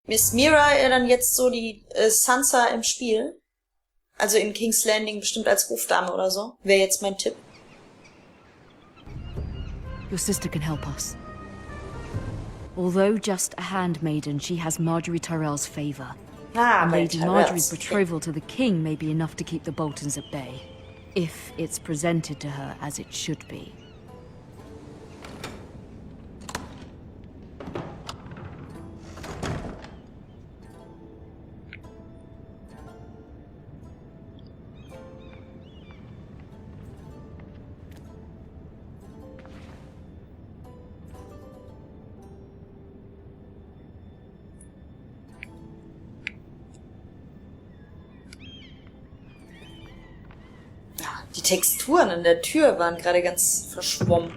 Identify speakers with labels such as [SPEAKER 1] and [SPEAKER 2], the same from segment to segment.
[SPEAKER 1] Ist Mira dann jetzt so die Sansa im Spiel? Also in King's Landing bestimmt als Hofdame oder so? Wäre jetzt mein Tipp.
[SPEAKER 2] Your sister can help us. Although just a handmaiden, she has Marjorie Tyrell's favor. And Lady Marjorie's betrothal to the king may be enough to keep the Boltons at bay, if it's presented to her as it should be.
[SPEAKER 1] Die Texturen an der Tür waren gerade ganz verschwommen.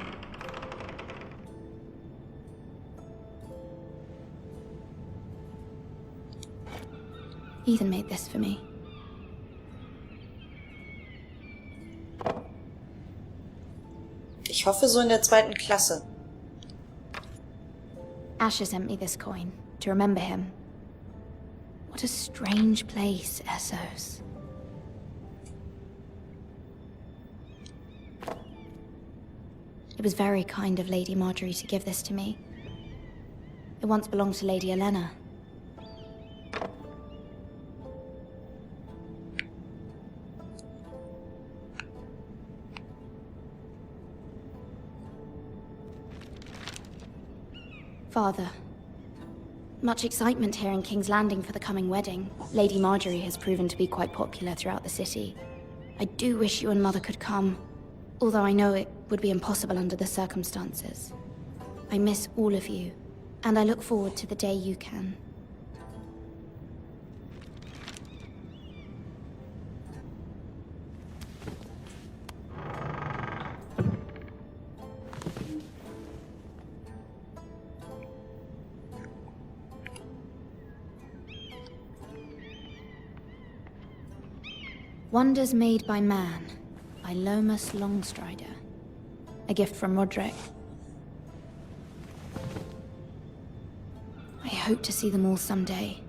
[SPEAKER 3] Ethan made this for me.
[SPEAKER 1] Ich hoffe so in der 2. Klasse.
[SPEAKER 3] Asher sent me this coin to remember him. What a strange place, Essos. It was very kind of Lady Marjorie to give this to me. It once belonged to Lady Olenna. Father, much excitement here in King's Landing for the coming wedding. Lady Marjorie has proven to be quite popular throughout the city. I do wish you and Mother could come, although I know it would be impossible under the circumstances. I miss all of you, and I look forward to the day you can. Wonders Made by Man, by Lomas Longstrider. A gift from Roderick. I hope to see them all someday.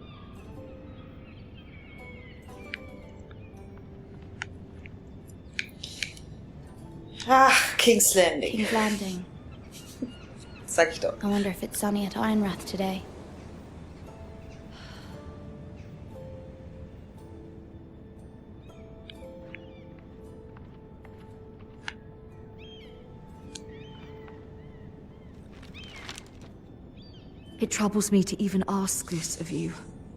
[SPEAKER 1] King's Landing.
[SPEAKER 3] King's Landing.
[SPEAKER 1] Sag ich doch.
[SPEAKER 3] I wonder if it's sunny at Ironrath today.
[SPEAKER 2] It troubles me to even ask this of you,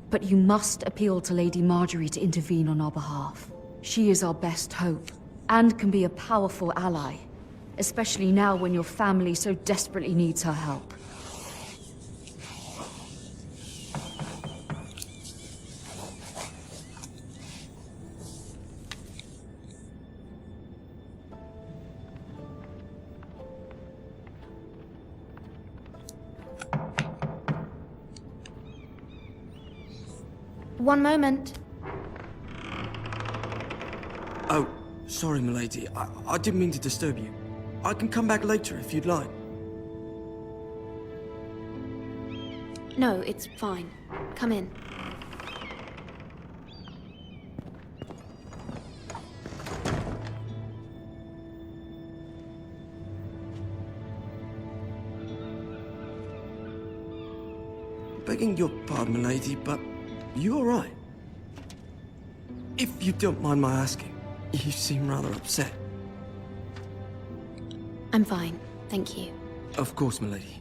[SPEAKER 2] but you must appeal to Lady Marjorie to intervene on our behalf. She is our best hope, and can be a powerful ally, especially now when your family so desperately needs her help.
[SPEAKER 3] One moment.
[SPEAKER 4] Oh, sorry, milady. I didn't mean to disturb you. I can come back later if you'd like.
[SPEAKER 3] No, it's fine. Come in.
[SPEAKER 4] Begging your pardon, milady, but you all right? If you don't mind my asking, you seem rather upset.
[SPEAKER 3] I'm fine, thank you.
[SPEAKER 4] Of course, milady.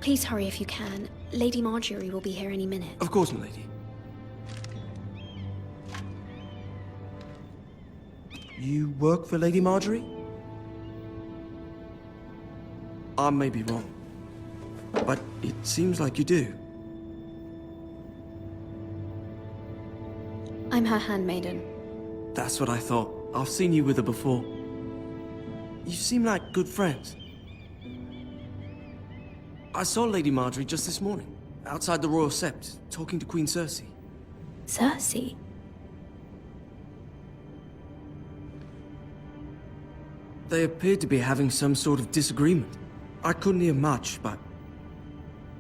[SPEAKER 3] Please hurry if you can. Lady Marjorie will be here any minute.
[SPEAKER 4] Of course, milady. You work for Lady Marjorie? I may be wrong, but it seems like you do.
[SPEAKER 3] I'm her handmaiden.
[SPEAKER 4] That's what I thought. I've seen you with her before. You seem like good friends. I saw Lady Marjorie just this morning, outside the Royal Sept, talking to Queen Cersei.
[SPEAKER 3] Cersei?
[SPEAKER 4] They appeared to be having some sort of disagreement. I couldn't hear much, but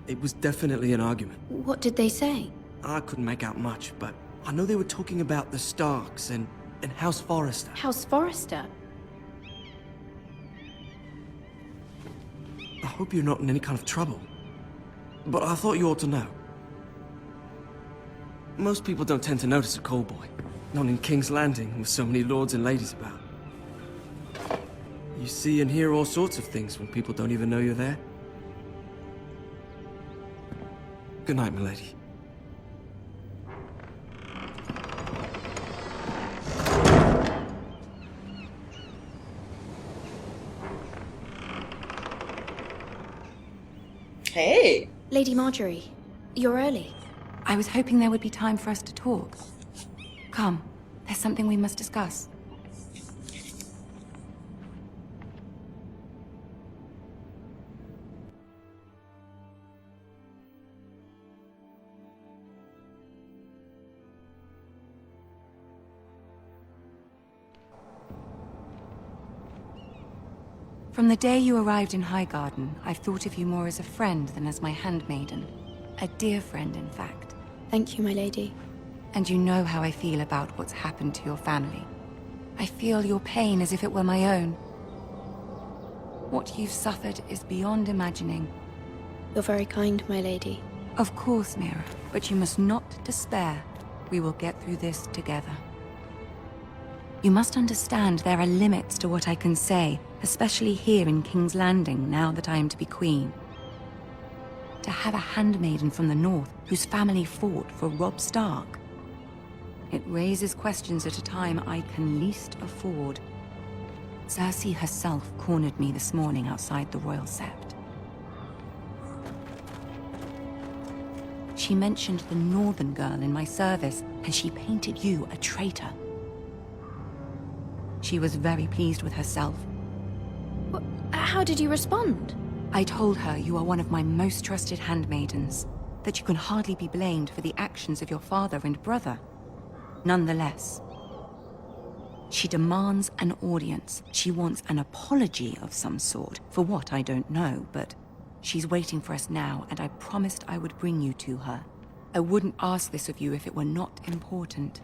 [SPEAKER 4] It was definitely an argument.
[SPEAKER 3] What did they say?
[SPEAKER 4] I couldn't make out much, but I know they were talking about the Starks and House Forrester.
[SPEAKER 3] House Forrester?
[SPEAKER 4] I hope you're not in any kind of trouble. But I thought you ought to know. Most people don't tend to notice a callboy. Not in King's Landing, with so many lords and ladies about. You see and hear all sorts of things when people don't even know you're there. Good night, milady.
[SPEAKER 1] Hey!
[SPEAKER 3] Lady Marjorie, you're early.
[SPEAKER 5] I was hoping there would be time for us to talk. Come, there's something we must discuss. From the day you arrived in Highgarden, I've thought of you more as a friend than as my handmaiden. A dear friend, in fact.
[SPEAKER 3] Thank you, my lady.
[SPEAKER 5] And you know how I feel about what's happened to your family. I feel your pain as if it were my own. What you've suffered is beyond imagining.
[SPEAKER 3] You're very kind, my lady.
[SPEAKER 5] Of course, Mira, but you must not despair. We will get through this together. You must understand there are limits to what I can say, especially here in King's Landing, now that I am to be queen. To have a handmaiden from the north whose family fought for Robb Stark. It raises questions at a time I can least afford. Cersei herself cornered me this morning outside the Royal Sept. She mentioned the northern girl in my service, and she painted you a traitor. She was very pleased with herself.
[SPEAKER 3] How did you respond?
[SPEAKER 5] I told her you are one of my most trusted handmaidens, that you can hardly be blamed for the actions of your father and brother. Nonetheless, she demands an audience. She wants an apology of some sort, for what I don't know, but she's waiting for us now, and I promised I would bring you to her. I wouldn't ask this of you if it were not important.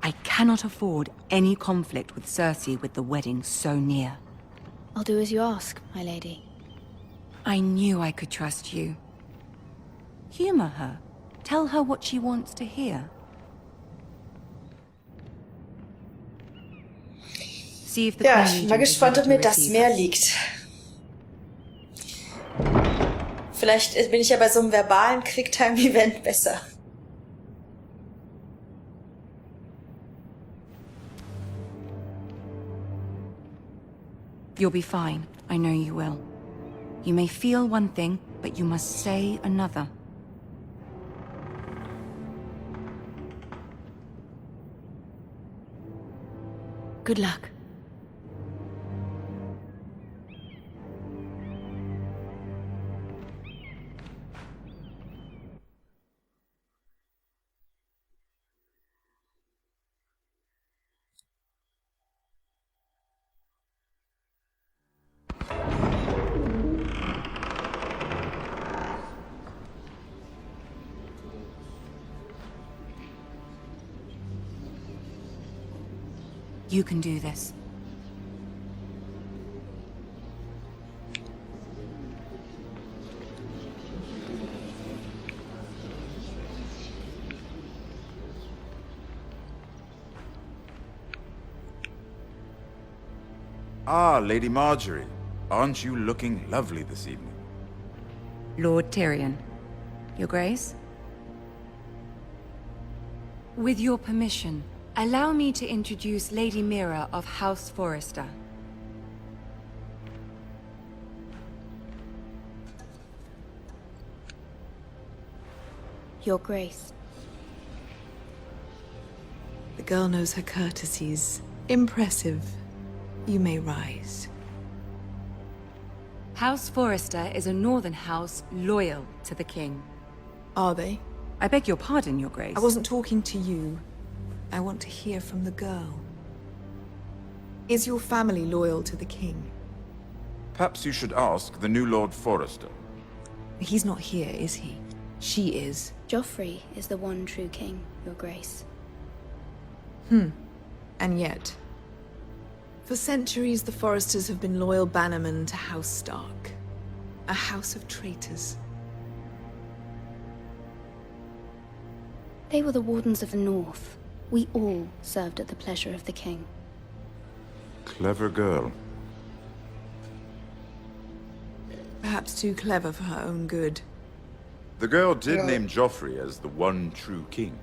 [SPEAKER 5] I cannot afford any conflict with Cersei with the wedding so near.
[SPEAKER 3] I'll do as you ask, my lady.
[SPEAKER 5] I knew I could trust you. Humor her. Tell her what she wants to hear. See if the
[SPEAKER 1] Ja,
[SPEAKER 5] Queen
[SPEAKER 1] ich bin mal
[SPEAKER 5] Regent is
[SPEAKER 1] gespannt, ob
[SPEAKER 5] ready
[SPEAKER 1] mir
[SPEAKER 5] to
[SPEAKER 1] das
[SPEAKER 5] receive
[SPEAKER 1] mehr
[SPEAKER 5] us.
[SPEAKER 1] liegt. Vielleicht bin ich ja bei so einem verbalen Quicktime-Event besser.
[SPEAKER 5] You'll be fine. I know you will. You may feel one thing, but you must say another.
[SPEAKER 3] Good luck.
[SPEAKER 5] You can do this.
[SPEAKER 6] Ah, Lady Marjorie. Aren't you looking lovely this evening?
[SPEAKER 5] Lord Tyrion. Your Grace? With your permission, allow me to introduce Lady Mira of House Forrester.
[SPEAKER 3] Your Grace.
[SPEAKER 7] The girl knows her courtesies. Impressive. You may rise.
[SPEAKER 5] House Forrester is a northern house loyal to the king.
[SPEAKER 7] Are they?
[SPEAKER 5] I beg your pardon, Your Grace.
[SPEAKER 7] I wasn't talking to you. I want to hear from the girl. Is your family loyal to the king?
[SPEAKER 6] Perhaps you should ask the new Lord Forrester.
[SPEAKER 7] He's not here, is he? She is.
[SPEAKER 3] Joffrey is the one true king, Your Grace.
[SPEAKER 7] And yet, for centuries the Foresters have been loyal bannermen to House Stark. A house of traitors.
[SPEAKER 3] They were the Wardens of the North. We all served at the pleasure of the king.
[SPEAKER 6] Clever girl.
[SPEAKER 7] Perhaps too clever for her own good.
[SPEAKER 6] The girl did name Joffrey as the one true king.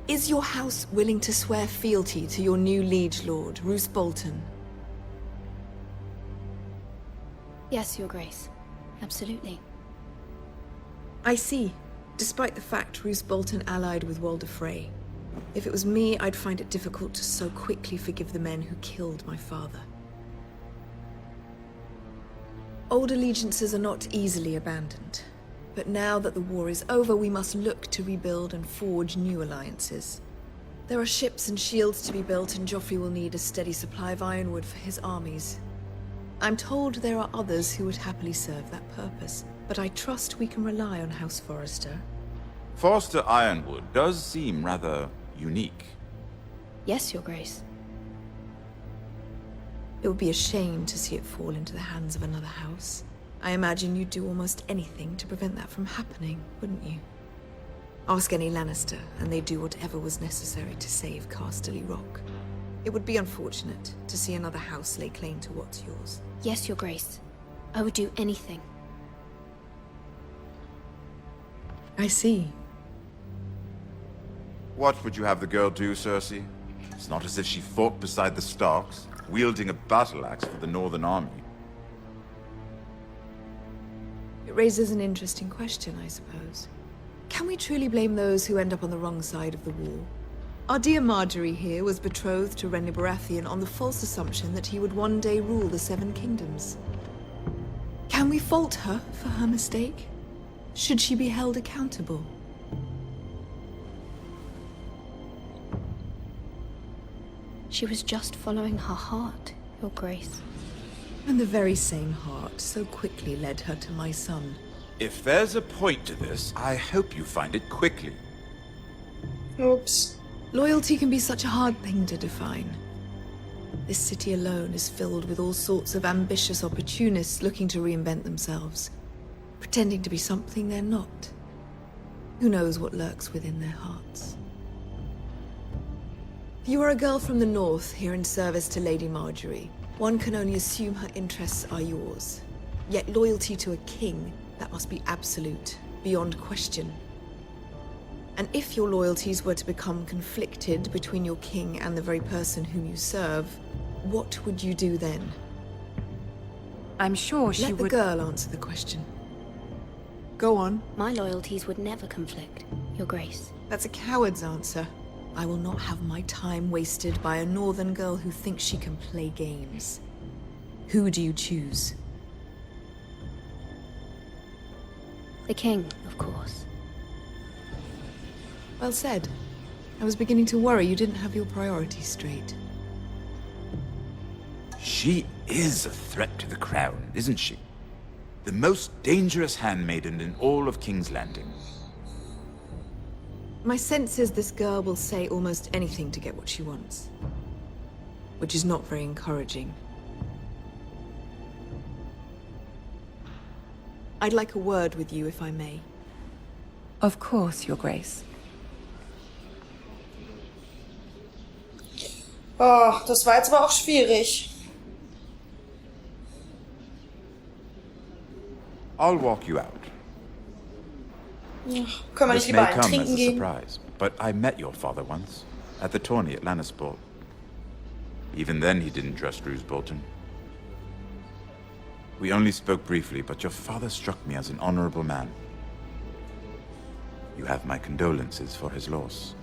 [SPEAKER 7] Is your house willing to swear fealty to your new liege lord, Roose Bolton?
[SPEAKER 3] Yes, Your Grace. Absolutely.
[SPEAKER 7] I see. Despite the fact Roose Bolton allied with Walder Frey. If it was me, I'd find it difficult to so quickly forgive the men who killed my father. Old allegiances are not easily abandoned. But now that the war is over, we must look to rebuild and forge new alliances. There are ships and shields to be built, and Joffrey will need a steady supply of ironwood for his armies. I'm told there are others who would happily serve that purpose, but I trust we can rely on House Forrester.
[SPEAKER 6] Forster Ironwood does seem rather unique.
[SPEAKER 3] Yes, Your Grace.
[SPEAKER 7] It would be a shame to see it fall into the hands of another house. I imagine you'd do almost anything to prevent that from happening, wouldn't you? Ask any Lannister, and they'd do whatever was necessary to save Casterly Rock. It would be unfortunate to see another house lay claim to what's yours.
[SPEAKER 3] Yes, Your Grace. I would do anything.
[SPEAKER 7] I see.
[SPEAKER 6] What would you have the girl do, Cersei? It's not as if she fought beside the Starks, wielding a battle axe for the Northern Army.
[SPEAKER 7] It raises an interesting question, I suppose. Can we truly blame those who end up on the wrong side of the war? Our dear Marjorie here was betrothed to Renly Baratheon on the false assumption that he would one day rule the Seven Kingdoms. Can we fault her for her mistake? Should she be held accountable?
[SPEAKER 3] She was just following her heart, Your Grace.
[SPEAKER 7] And the very same heart so quickly led her to my son.
[SPEAKER 6] If there's a point to this, I hope you find it quickly.
[SPEAKER 1] Oops.
[SPEAKER 7] Loyalty can be such a hard thing to define. This city alone is filled with all sorts of ambitious opportunists looking to reinvent themselves, pretending to be something they're not. Who knows what lurks within their hearts? You are a girl from the north, here in service to Lady Marjorie. One can only assume her interests are yours. Yet loyalty to a king, that must be absolute, beyond question. And if your loyalties were to become conflicted between your king and the very person whom you serve, what would you do then?
[SPEAKER 5] I'm sure she
[SPEAKER 7] would... Let the girl answer the question. Go on.
[SPEAKER 3] My loyalties would never conflict, Your Grace.
[SPEAKER 7] That's a coward's answer. I will not have my time wasted by a northern girl who thinks she can play games. Who do you choose?
[SPEAKER 3] The king, of course.
[SPEAKER 7] Well said. I was beginning to worry you didn't have your priorities straight.
[SPEAKER 6] She is a threat to the crown, isn't she? The most dangerous handmaiden in all of King's Landing.
[SPEAKER 7] My sense is this girl will say almost anything to get what she wants. Which is not very encouraging. I'd like a word with you, if I may.
[SPEAKER 5] Of course, Your Grace.
[SPEAKER 1] Oh, das war jetzt aber auch schwierig.
[SPEAKER 6] I'll walk you out.
[SPEAKER 1] Ja, können wir nicht
[SPEAKER 6] This
[SPEAKER 1] lieber
[SPEAKER 6] may
[SPEAKER 1] einen
[SPEAKER 6] come as
[SPEAKER 1] trinken
[SPEAKER 6] a
[SPEAKER 1] gehen?
[SPEAKER 6] surprise, but I met your father once, at the tourney at Lannisport. Even then he didn't trust Roose Bolton. We only spoke briefly, but your father struck me as an honorable man. You have my condolences for his loss.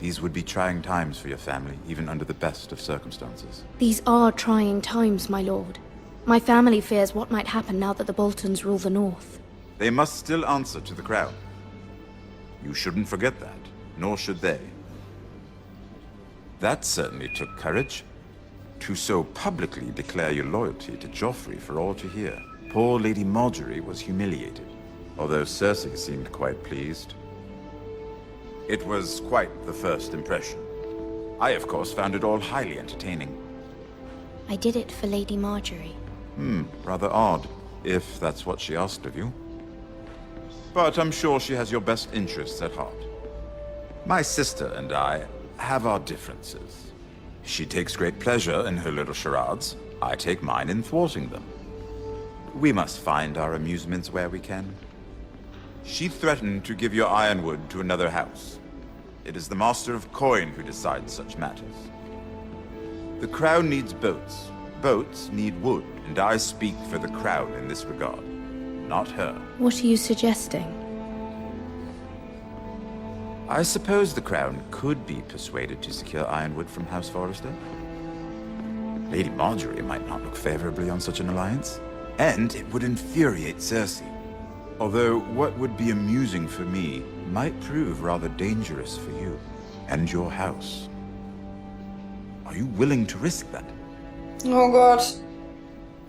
[SPEAKER 6] These would be trying times for your family, even under the best of circumstances.
[SPEAKER 3] These are trying times, my lord. My family fears what might happen now that the Boltons rule the north.
[SPEAKER 6] They must still answer to the crown. You shouldn't forget that, nor should they. That certainly took courage. to so publicly declare your loyalty to Joffrey for all to hear. Poor Lady Margaery was humiliated, although Cersei seemed quite pleased. It was quite the first impression. I, of course, found it all highly entertaining.
[SPEAKER 3] I did it for Lady Margaery.
[SPEAKER 6] Rather odd, if that's what she asked of you. But I'm sure she has your best interests at heart. My sister and I have our differences. She takes great pleasure in her little charades. I take mine in thwarting them. We must find our amusements where we can. She threatened to give your ironwood to another house. It is the Master of Coin who decides such matters. The Crown needs boats. Boats need wood, and I speak for the Crown in this regard, not her.
[SPEAKER 3] What are you suggesting?
[SPEAKER 6] I suppose the Crown could be persuaded to secure ironwood from House Forrester. Lady Margaery might not look favorably on such an alliance, and it would infuriate Cersei. Although what would be amusing for me might prove rather dangerous for you and your house. Are you willing to risk that?
[SPEAKER 1] Oh Gott.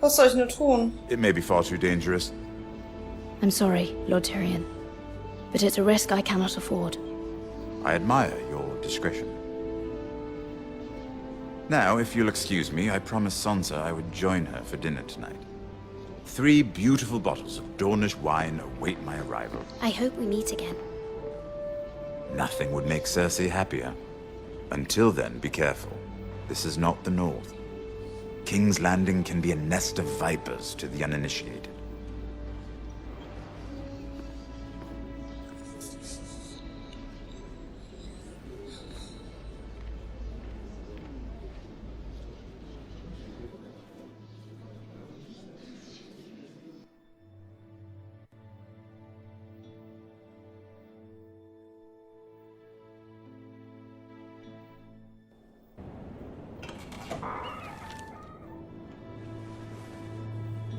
[SPEAKER 1] Was soll ich nur tun?
[SPEAKER 6] It may be far too dangerous.
[SPEAKER 3] I'm sorry, Lord Tyrion, but it's a risk I cannot afford.
[SPEAKER 6] I admire your discretion. Now, if you'll excuse me, I promised Sansa I would join her for dinner tonight. 3 beautiful bottles of Dornish wine await my arrival.
[SPEAKER 3] I hope we meet again.
[SPEAKER 6] Nothing would make Cersei happier. Until then, be careful. This is not the North. King's Landing can be a nest of vipers to the uninitiated.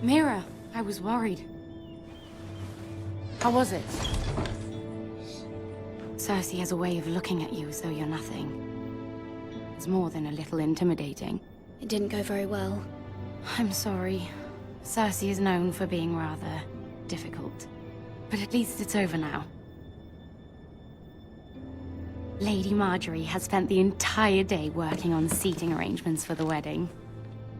[SPEAKER 2] Mira, I was worried. How was it? Cersei has a way of looking at you as though you're nothing. It's more than a little intimidating.
[SPEAKER 3] It didn't go very well.
[SPEAKER 2] I'm sorry. Cersei is known for being rather difficult. But at least it's over now. Lady Margaery has spent the entire day working on seating arrangements for the wedding.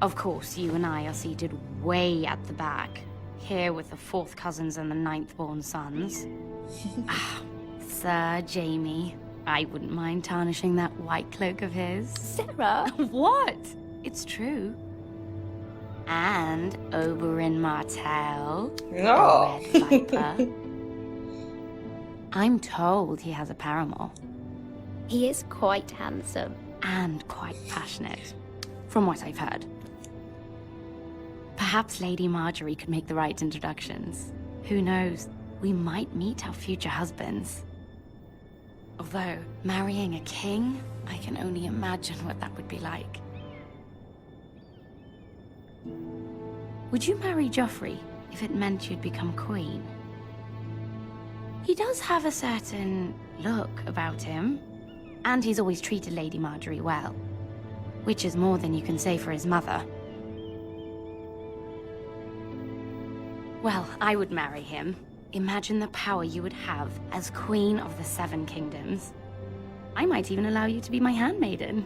[SPEAKER 2] Of course, you and I are seated way at the back, here with the 4th cousins and the 9th-born sons. Sir Jaime, I wouldn't mind tarnishing that white cloak of his.
[SPEAKER 3] Sarah!
[SPEAKER 2] What? It's true. And Oberyn Martell,
[SPEAKER 1] No.
[SPEAKER 2] the Red Viper. I'm told he has a paramour.
[SPEAKER 3] He is quite handsome.
[SPEAKER 2] And quite passionate, from what I've heard. Perhaps Lady Margaery could make the right introductions. Who knows? We might meet our future husbands. Although, marrying a king, I can only imagine what that would be like. Would you marry Joffrey if it meant you'd become queen? He does have a certain look about him, and he's always treated Lady Margaery well, which is more than you can say for his mother. Well, I would marry him. Imagine the power you would have as Queen of the 7 Kingdoms. I might even allow you to be my handmaiden.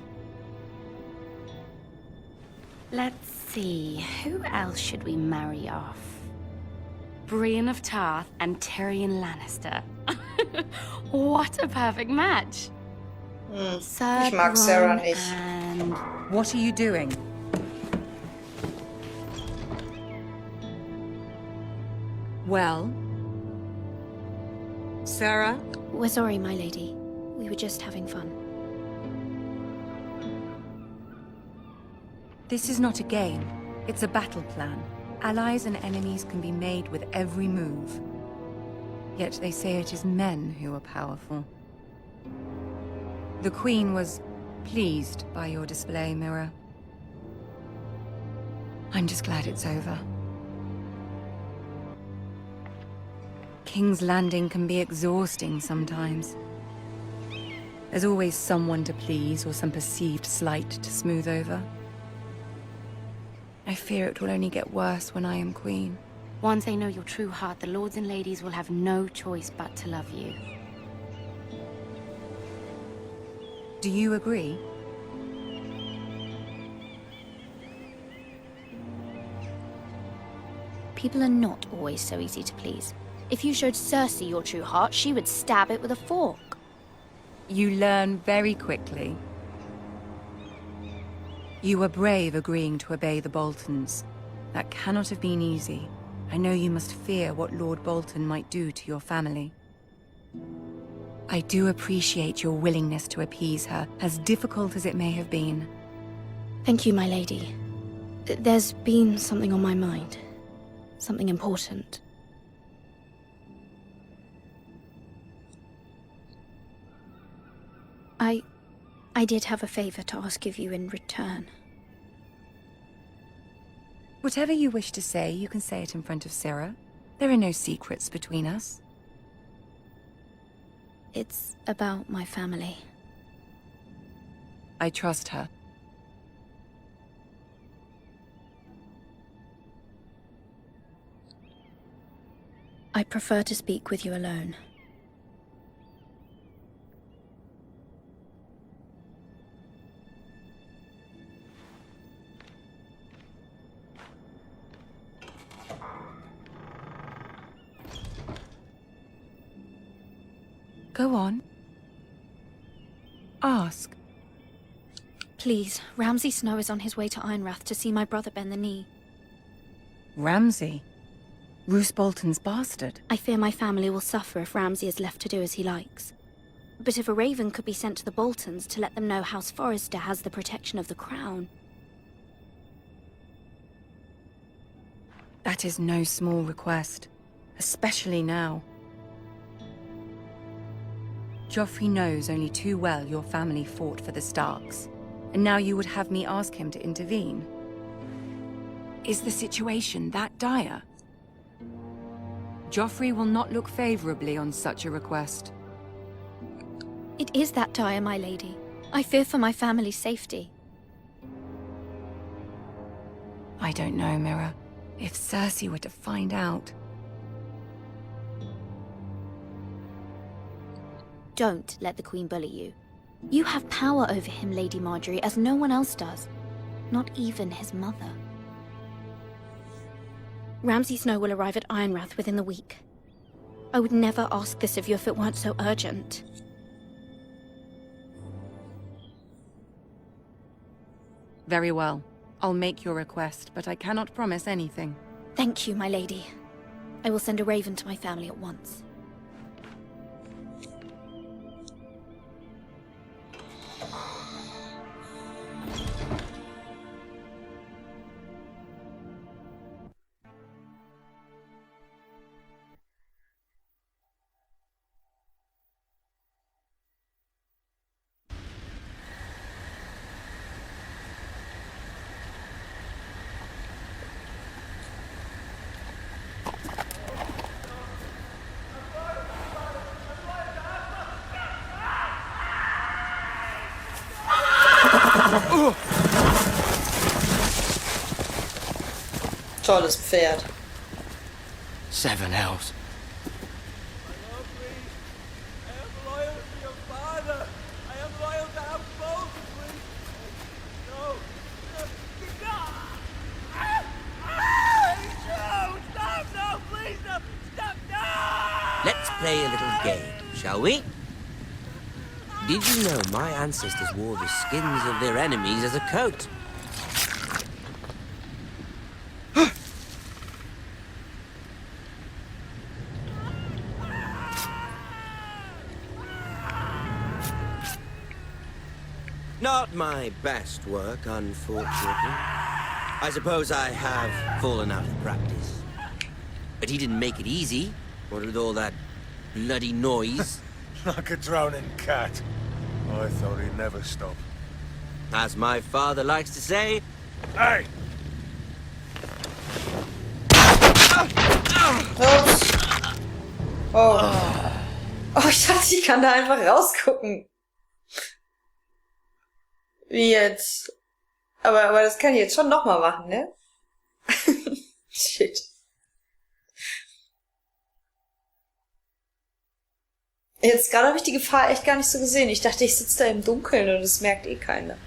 [SPEAKER 2] Let's see, who else should we marry off? Brienne of Tarth and Tyrion Lannister. What a perfect match! Sir
[SPEAKER 1] Ich mag Sarah
[SPEAKER 2] Bronn
[SPEAKER 1] nicht.
[SPEAKER 2] and...
[SPEAKER 5] What are you doing? Well? Sarah?
[SPEAKER 3] We're sorry, my lady. We were just having fun.
[SPEAKER 5] This is not a game. It's a battle plan. Allies and enemies can be made with every move. Yet they say it is men who are powerful. The Queen was pleased by your display, Mira. I'm just glad it's over. King's Landing can be exhausting sometimes. There's always someone to please or some perceived slight to smooth over. I fear it will only get worse when I am queen.
[SPEAKER 3] Once they know your true heart, the lords and ladies will have no choice but to love you.
[SPEAKER 5] Do you agree?
[SPEAKER 3] People are not always so easy to please. If you showed Cersei your true heart, she would stab it with a fork.
[SPEAKER 5] You learn very quickly. You were brave agreeing to obey the Boltons. That cannot have been easy. I know you must fear what Lord Bolton might do to your family. I do appreciate your willingness to appease her, as difficult as it may have been.
[SPEAKER 3] Thank you, my lady. There's been something on my mind. Something important. I did have a favor to ask of you in return.
[SPEAKER 5] Whatever you wish to say, you can say it in front of Sarah. There are no secrets between us.
[SPEAKER 3] It's about my family.
[SPEAKER 5] I trust her.
[SPEAKER 3] I prefer to speak with you alone.
[SPEAKER 5] Go on. Ask.
[SPEAKER 3] Please, Ramsay Snow is on his way to Ironrath to see my brother bend the knee.
[SPEAKER 5] Ramsay? Roose Bolton's bastard?
[SPEAKER 3] I fear my family will suffer if Ramsay is left to do as he likes. But if a raven could be sent to the Boltons to let them know House Forrester has the protection of the crown...
[SPEAKER 5] That is no small request, especially now. Joffrey knows only too well your family fought for the Starks, and now you would have me ask him to intervene. Is the situation that dire? Joffrey will not look favorably on such a request.
[SPEAKER 3] It is that dire, my lady. I fear for my family's safety.
[SPEAKER 5] I don't know, Mira. If Cersei were to find out...
[SPEAKER 3] Don't let the Queen bully you. You have power over him, Lady Margaery, as no one else does. Not even his mother. Ramsay Snow will arrive at Ironrath within the week. I would never ask this of you if it weren't so urgent.
[SPEAKER 5] Very well. I'll make your request, but I cannot promise anything.
[SPEAKER 3] Thank you, my lady. I will send a raven to my family at once.
[SPEAKER 1] Tolles Pferd.
[SPEAKER 4] 7 hells.
[SPEAKER 8] Let's play a little game, shall we? Did you know my ancestors wore the skins of their enemies as a coat? Not my best work, unfortunately. I suppose I have fallen out of practice. But he didn't make it easy, what with all that bloody noise.
[SPEAKER 9] Like a drowning cat. I thought he'd never stop.
[SPEAKER 8] As my father likes to say...
[SPEAKER 9] Hey!
[SPEAKER 1] Oh. Oh, ich dachte, ich kann da einfach rausgucken. Wie jetzt? Aber das kann ich jetzt schon nochmal machen, ne? Shit. Jetzt gerade habe ich die Gefahr echt gar nicht so gesehen. Ich dachte, ich sitze da im Dunkeln und es merkt eh keiner.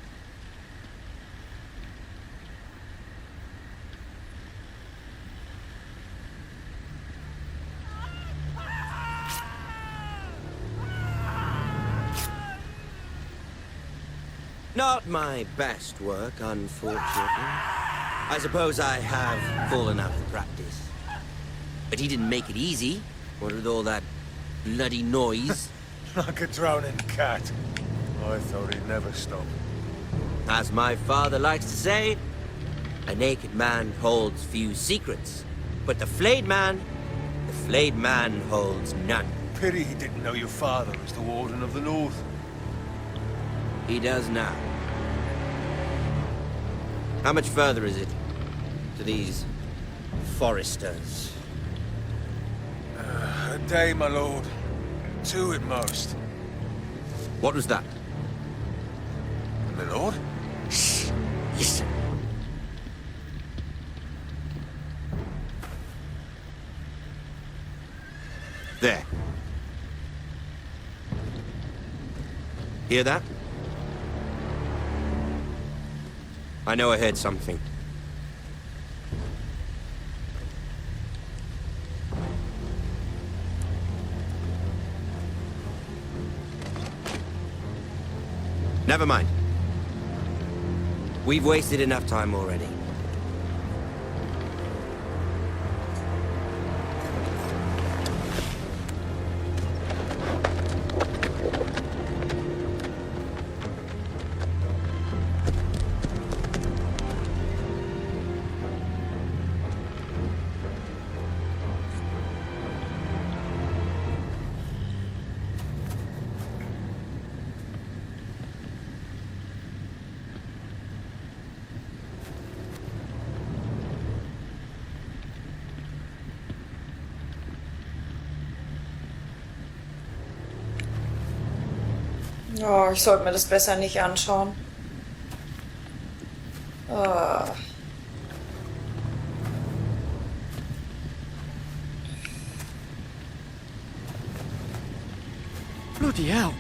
[SPEAKER 8] Not my best work, unfortunately. I suppose I have fallen out of practice. But he didn't make it easy. What with all that bloody noise?
[SPEAKER 9] Like a drowning cat. I thought he'd never stop.
[SPEAKER 8] As my father likes to say, a naked man holds few secrets. But the flayed man holds none.
[SPEAKER 9] Pity he didn't know your father was the Warden of the North.
[SPEAKER 8] He does now. How much further is it to these foresters?
[SPEAKER 9] A day, my lord. 2 at most.
[SPEAKER 8] What was that?
[SPEAKER 9] My lord?
[SPEAKER 8] Shh. Listen. There. Hear that? I know I heard something. Never mind. We've wasted enough time already.
[SPEAKER 1] Oh, ich sollte mir das besser nicht anschauen.
[SPEAKER 4] Bloody hell.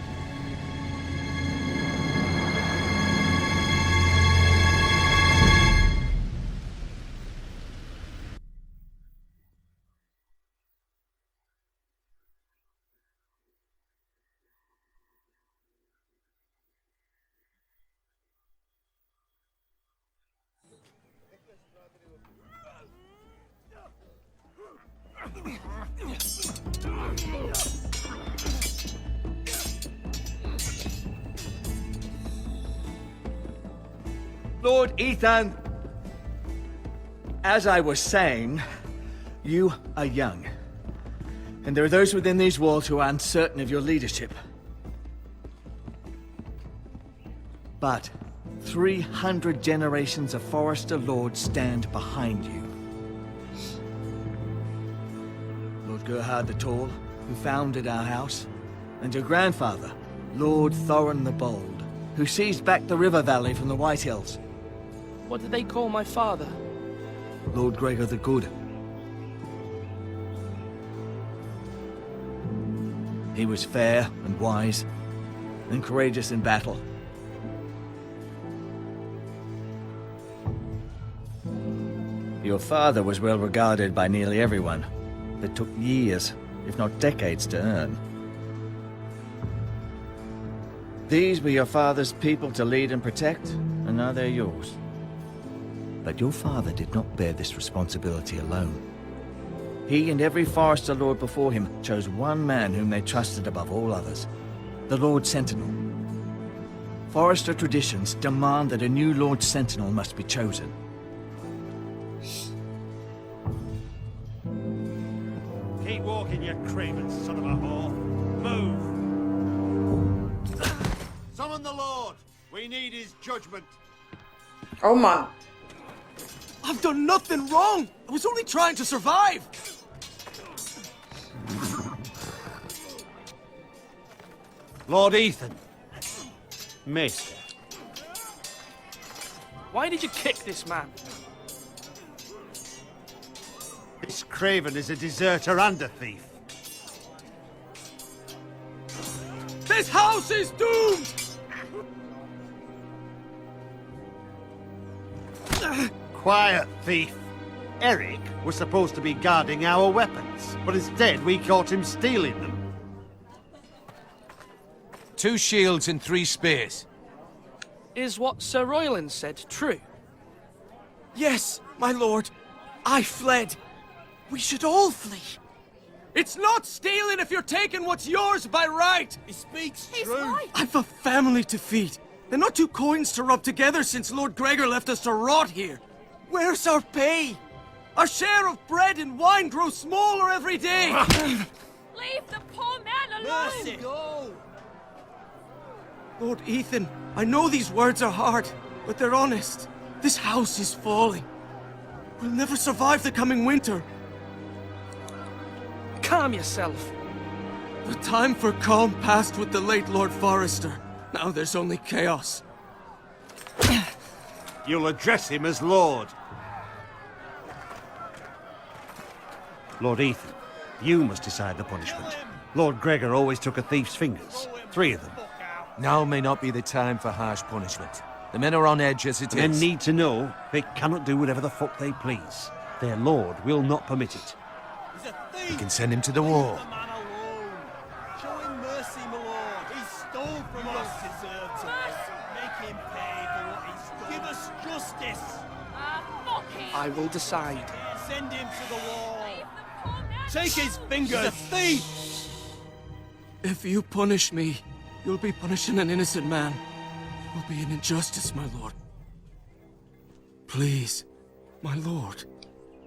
[SPEAKER 10] Lord Ethan, as I was saying, you are young. And there are those within these walls who are uncertain of your leadership. But 300 generations of Forester Lords stand behind you. Lord Gerhard the Tall, who founded our house, and your grandfather, Lord Thorin the Bold, who seized back the river valley from the White Hills.
[SPEAKER 11] What did they call my father?
[SPEAKER 10] Lord Gregor the Good. He was fair and wise, and courageous in battle. Your father was well regarded by nearly everyone, but took years, if not decades, to earn. These were your father's people to lead and protect, and now they're yours. But your father did not bear this responsibility alone. He and every Forester Lord before him chose one man whom they trusted above all others, the Lord Sentinel. Forester traditions demand that a new Lord Sentinel must be chosen.
[SPEAKER 12] Keep walking, you craven son of a whore. Move! Summon the Lord! We need his judgment.
[SPEAKER 1] Oh man.
[SPEAKER 4] I've done nothing wrong! I was only trying to survive!
[SPEAKER 12] Lord Ethan. Mister.
[SPEAKER 11] Why did you kick this man?
[SPEAKER 12] This craven is a deserter and a thief.
[SPEAKER 11] This house is doomed!
[SPEAKER 12] Quiet, thief. Eric was supposed to be guarding our weapons, but instead we caught him stealing them.
[SPEAKER 13] 2 shields and 3 spears.
[SPEAKER 11] Is what Sir Royland said true?
[SPEAKER 10] Yes, my lord. I fled. We should all flee.
[SPEAKER 11] It's not stealing if you're taking what's yours by right!
[SPEAKER 12] He speaks true.
[SPEAKER 10] I've a family to feed, and not 2 coins to rub together since Lord Gregor left us to rot here. Where's our pay? Our share of bread and wine grows smaller every day.
[SPEAKER 14] Leave the poor man alone!
[SPEAKER 12] Mercy, go!
[SPEAKER 10] Lord Ethan, I know these words are hard, but they're honest. This house is falling. We'll never survive the coming winter.
[SPEAKER 11] Calm yourself.
[SPEAKER 10] The time for calm passed with the late Lord Forrester. Now there's only chaos.
[SPEAKER 12] You'll address him as Lord. Lord Ethan, you must decide the punishment. Lord Gregor always took a thief's fingers. 3 of them.
[SPEAKER 13] Now may not be the time for harsh punishment. The men are on edge as it is.
[SPEAKER 12] Men need to know they cannot do whatever the fuck they please. Their lord will not permit it.
[SPEAKER 13] We can send him to the wall.
[SPEAKER 12] Show him mercy, my lord. He stole from us. Deserved it. Make him pay for what he stole. Give us justice.
[SPEAKER 14] Fuck him!
[SPEAKER 11] I will decide.
[SPEAKER 12] Send him to the wall.
[SPEAKER 14] Leave the poor man
[SPEAKER 12] Take his fingers. He's a thief.
[SPEAKER 10] If you punish me, you'll be punishing an innocent man. It will be an injustice, my lord. Please, my lord.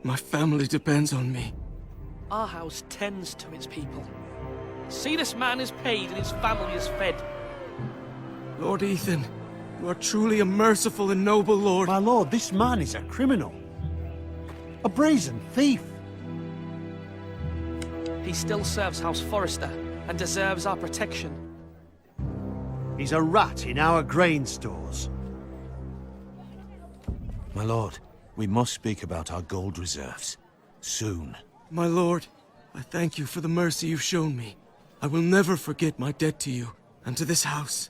[SPEAKER 10] My family depends on me.
[SPEAKER 11] Our house tends to its people. See, this man is paid and his family is fed.
[SPEAKER 10] Lord Ethan, you are truly a merciful and noble lord.
[SPEAKER 12] My lord, this man is a criminal. A brazen thief.
[SPEAKER 11] He still serves House Forrester and deserves our protection.
[SPEAKER 12] He's a rat in our grain stores.
[SPEAKER 13] My lord, we must speak about our gold reserves. Soon.
[SPEAKER 10] My lord, I thank you for the mercy you've shown me. I will never forget my debt to you and to this house.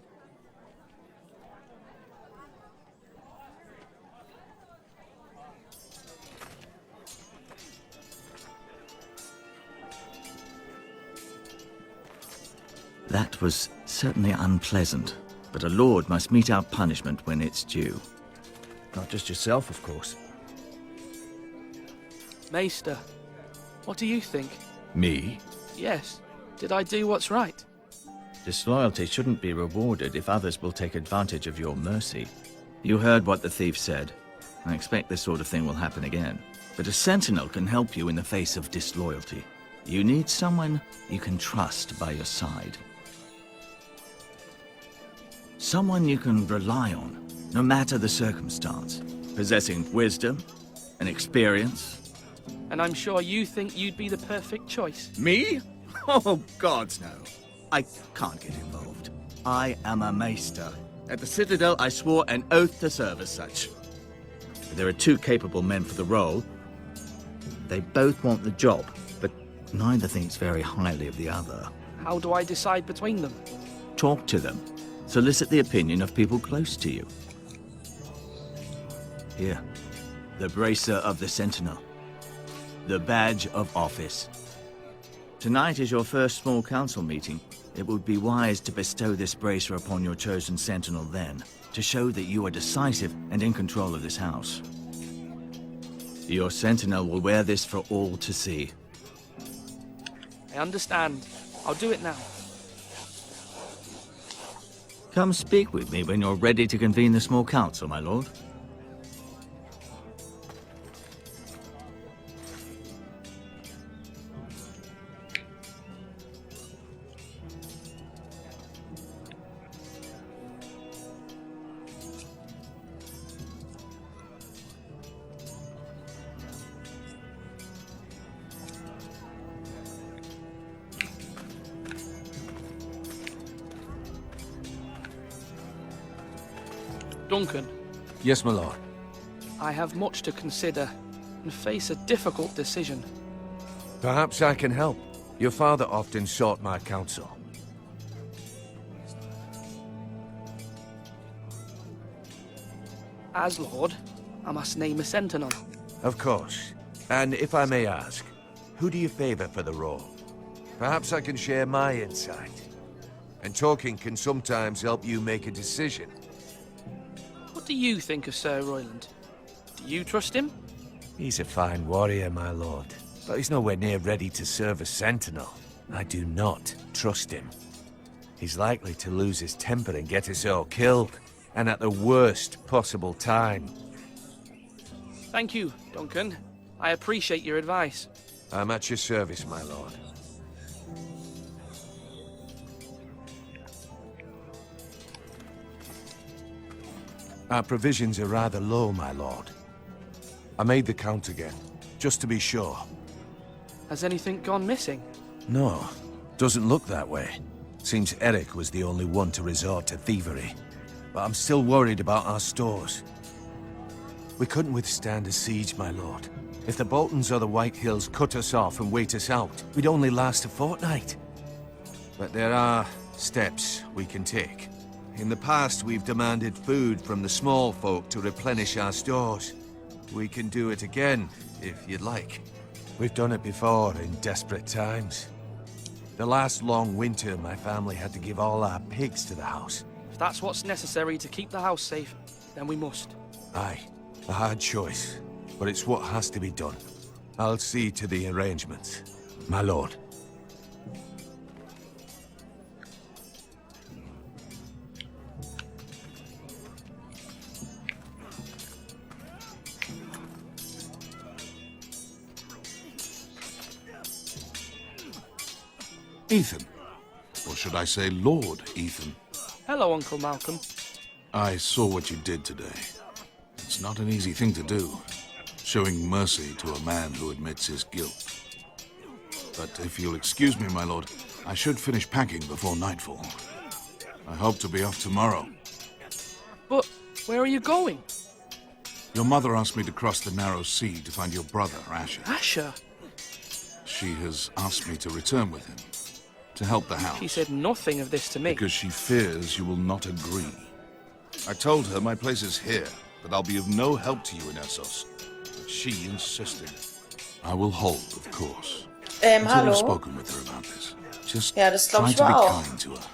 [SPEAKER 10] That was certainly unpleasant, but a lord must meet our punishment when it's due. Not just yourself, of course.
[SPEAKER 11] Maester, what do you think?
[SPEAKER 10] Me?
[SPEAKER 11] Yes. Did I do what's right?
[SPEAKER 10] Disloyalty shouldn't be rewarded if others will take advantage of your mercy. You heard what the thief said. I expect this sort of thing will happen again. But a sentinel can help you in the face of disloyalty. You need someone you can trust by your side. Someone you can rely on, no matter the circumstance. Possessing wisdom and experience.
[SPEAKER 11] And I'm sure you think you'd be the perfect choice.
[SPEAKER 10] Me? Oh, gods, no. I can't get involved. I am a maester. At the Citadel, I swore an oath to serve as such. There are 2 capable men for the role. They both want the job, but neither thinks very highly of the other.
[SPEAKER 11] How do I decide between them?
[SPEAKER 10] Talk to them. Solicit the opinion of people close to you. Here, the bracer of the Sentinel. The badge of office. Tonight is your first small council meeting. It would be wise to bestow this bracer upon your chosen Sentinel then, to show that you are decisive and in control of this house. Your Sentinel will wear this for all to see.
[SPEAKER 11] I understand. I'll do it now.
[SPEAKER 10] Come speak with me when you're ready to convene the small council, my lord.
[SPEAKER 11] Duncan.
[SPEAKER 13] Yes, my lord.
[SPEAKER 11] I have much to consider. and face a difficult decision.
[SPEAKER 13] Perhaps I can help. Your father often sought my counsel.
[SPEAKER 11] As Lord, I must name a sentinel.
[SPEAKER 13] Of course. And if I may ask, who do you favor for the role? Perhaps I can share my insight. And talking can sometimes help you make a decision.
[SPEAKER 11] What do you think of Sir Royland? Do you trust him?
[SPEAKER 13] He's a fine warrior, my lord. But he's nowhere near ready to serve as sentinel. I do not trust him. He's likely to lose his temper and get us all killed. And at the worst possible time.
[SPEAKER 11] Thank you, Duncan. I appreciate your advice.
[SPEAKER 13] I'm at your service, my lord. Our provisions are rather low, my lord. I made the count again, just to be sure.
[SPEAKER 11] Has anything gone missing?
[SPEAKER 13] No, doesn't look that way. Seems Eric was the only one to resort to thievery. But I'm still worried about our stores. We couldn't withstand a siege, my lord. If the Boltons or the White Hills cut us off and wait us out, we'd only last a fortnight. But there are steps we can take. In the past, we've demanded food from the small folk to replenish our stores. We can do it again, if you'd like. We've done it before in desperate times. The last long winter, my family had to give all our pigs to the house.
[SPEAKER 11] If that's what's necessary to keep the house safe, then we must.
[SPEAKER 13] Aye, a hard choice, but it's what has to be done. I'll see to the arrangements, my lord.
[SPEAKER 15] Ethan. Or should I say Lord Ethan?
[SPEAKER 11] Hello, Uncle Malcolm.
[SPEAKER 15] I saw what you did today. It's not an easy thing to do, showing mercy to a man who admits his guilt. But if you'll excuse me, my lord, I should finish packing before nightfall. I hope to be off tomorrow.
[SPEAKER 11] But where are you going?
[SPEAKER 15] Your mother asked me to cross the narrow sea to find your brother, Asher.
[SPEAKER 11] Asher?
[SPEAKER 15] She has asked me to return with him, to help the house.
[SPEAKER 11] She said nothing of this to me.
[SPEAKER 15] Because she fears you will not agree. I told her my place is here, that I'll be of no help to you in Essos. But she insisted. I will hold, of course. Until
[SPEAKER 1] hallo?
[SPEAKER 15] I've spoken with her about this. Just
[SPEAKER 1] Ja, das glaub
[SPEAKER 15] try
[SPEAKER 1] ich
[SPEAKER 15] to be
[SPEAKER 1] wohl auch.
[SPEAKER 15] kind to her.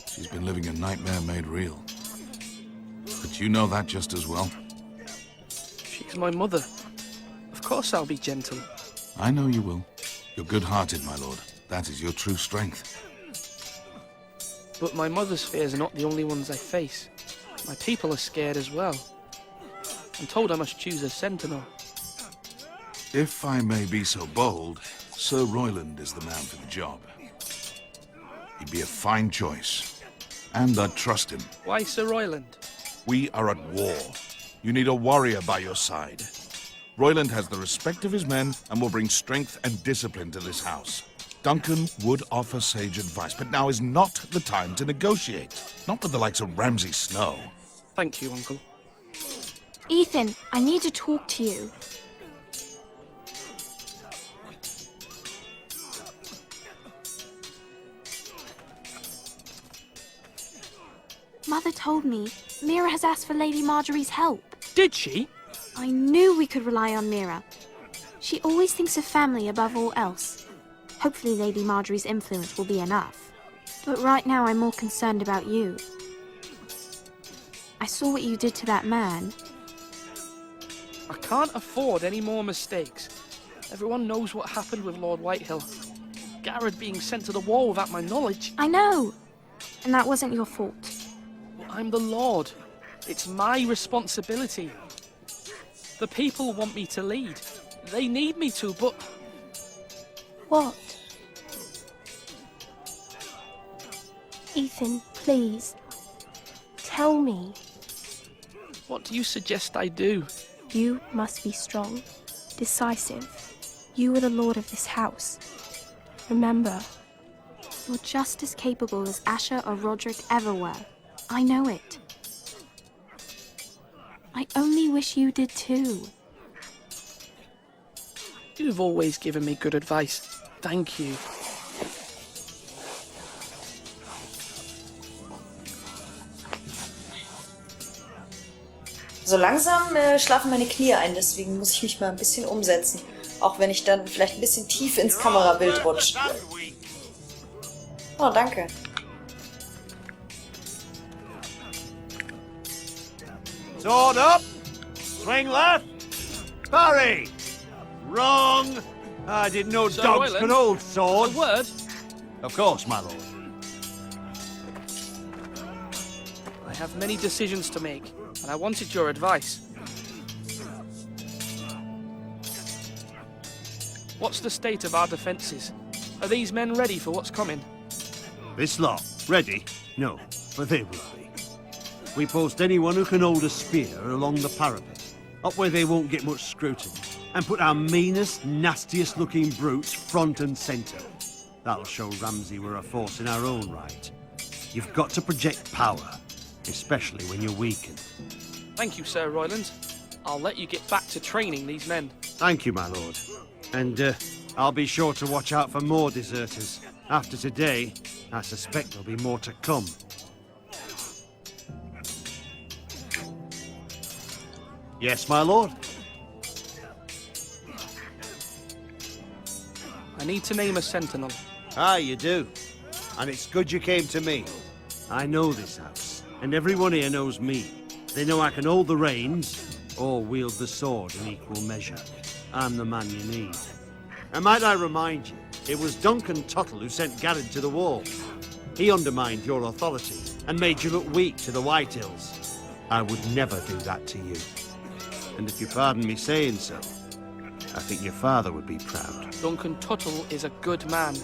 [SPEAKER 15] She's been living a nightmare made real. But you know that just as well.
[SPEAKER 11] She's my mother. Of course I'll be gentle.
[SPEAKER 15] I know you will. You're good-hearted, my lord. That is your true strength.
[SPEAKER 11] But my mother's fears are not the only ones I face. My people are scared as well. I'm told I must choose a sentinel.
[SPEAKER 15] If I may be so bold, Sir Royland is the man for the job. He'd be a fine choice. And I'd trust him.
[SPEAKER 11] Why Sir Royland?
[SPEAKER 15] We are at war. You need a warrior by your side. Royland has the respect of his men and will bring strength and discipline to this house. Duncan would offer sage advice, but now is not the time to negotiate. Not with the likes of Ramsay Snow.
[SPEAKER 11] Thank you, Uncle.
[SPEAKER 3] Ethan, I need to talk to you. Mother told me Mira has asked for Lady Marjorie's help.
[SPEAKER 11] Did she?
[SPEAKER 3] I knew we could rely on Mira. She always thinks of family above all else. Hopefully Lady Marjorie's influence will be enough. But right now I'm more concerned about you. I saw what you did to that man.
[SPEAKER 11] I can't afford any more mistakes. Everyone knows what happened with Lord Whitehill. Garrett being sent to the war without my knowledge.
[SPEAKER 3] I know! And that wasn't your fault.
[SPEAKER 11] Well, I'm the Lord. It's my responsibility. The people want me to lead. They need me to, but...
[SPEAKER 3] What? Ethan, please. Tell me.
[SPEAKER 11] What do you suggest I do?
[SPEAKER 3] You must be strong, decisive. You are the lord of this house. Remember, you're just as capable as Asher or Roderick ever were. I know it. I only wish you did too.
[SPEAKER 11] You've always given me good advice. Thank you.
[SPEAKER 1] So langsam schlafen meine Knie ein, deswegen muss ich mich mal ein bisschen umsetzen. Auch wenn ich dann vielleicht ein bisschen tief ins Kamerabild rutsche. Oh, danke.
[SPEAKER 12] Sword up! Swing left! Parry! Wrong! I didn't know
[SPEAKER 11] Sir
[SPEAKER 12] dogs
[SPEAKER 11] Royland,
[SPEAKER 12] could hold swords.
[SPEAKER 11] A word?
[SPEAKER 12] Of course, my lord.
[SPEAKER 11] I have many decisions to make, and I wanted your advice. What's the state of our defences? Are these men ready for what's coming?
[SPEAKER 12] This lot, ready? No, but they will be. We post anyone who can hold a spear along the parapet, up where they won't get much scrutiny, and put our meanest, nastiest looking brutes front and centre. That'll show Ramsay we're a force in our own right. You've got to project power, especially when you're weakened.
[SPEAKER 11] Thank you, Sir Royland. I'll let you get back to training these men.
[SPEAKER 12] Thank you, my lord. And I'll be sure to watch out for more deserters. After today, I suspect there'll be more to come. Yes, my lord?
[SPEAKER 11] I need to name a sentinel.
[SPEAKER 12] Ah, you do. And it's good you came to me. I know this house, and everyone here knows me. They know I can hold the reins, or wield the sword in equal measure. I'm the man you need. And might I remind you, it was Duncan Tuttle who sent Garrett to the wall. He undermined your authority, and made you look weak to the White Hills. I would never do that to you. And if you pardon me saying so, I think your father would be proud.
[SPEAKER 11] Duncan Tuttle is a good man.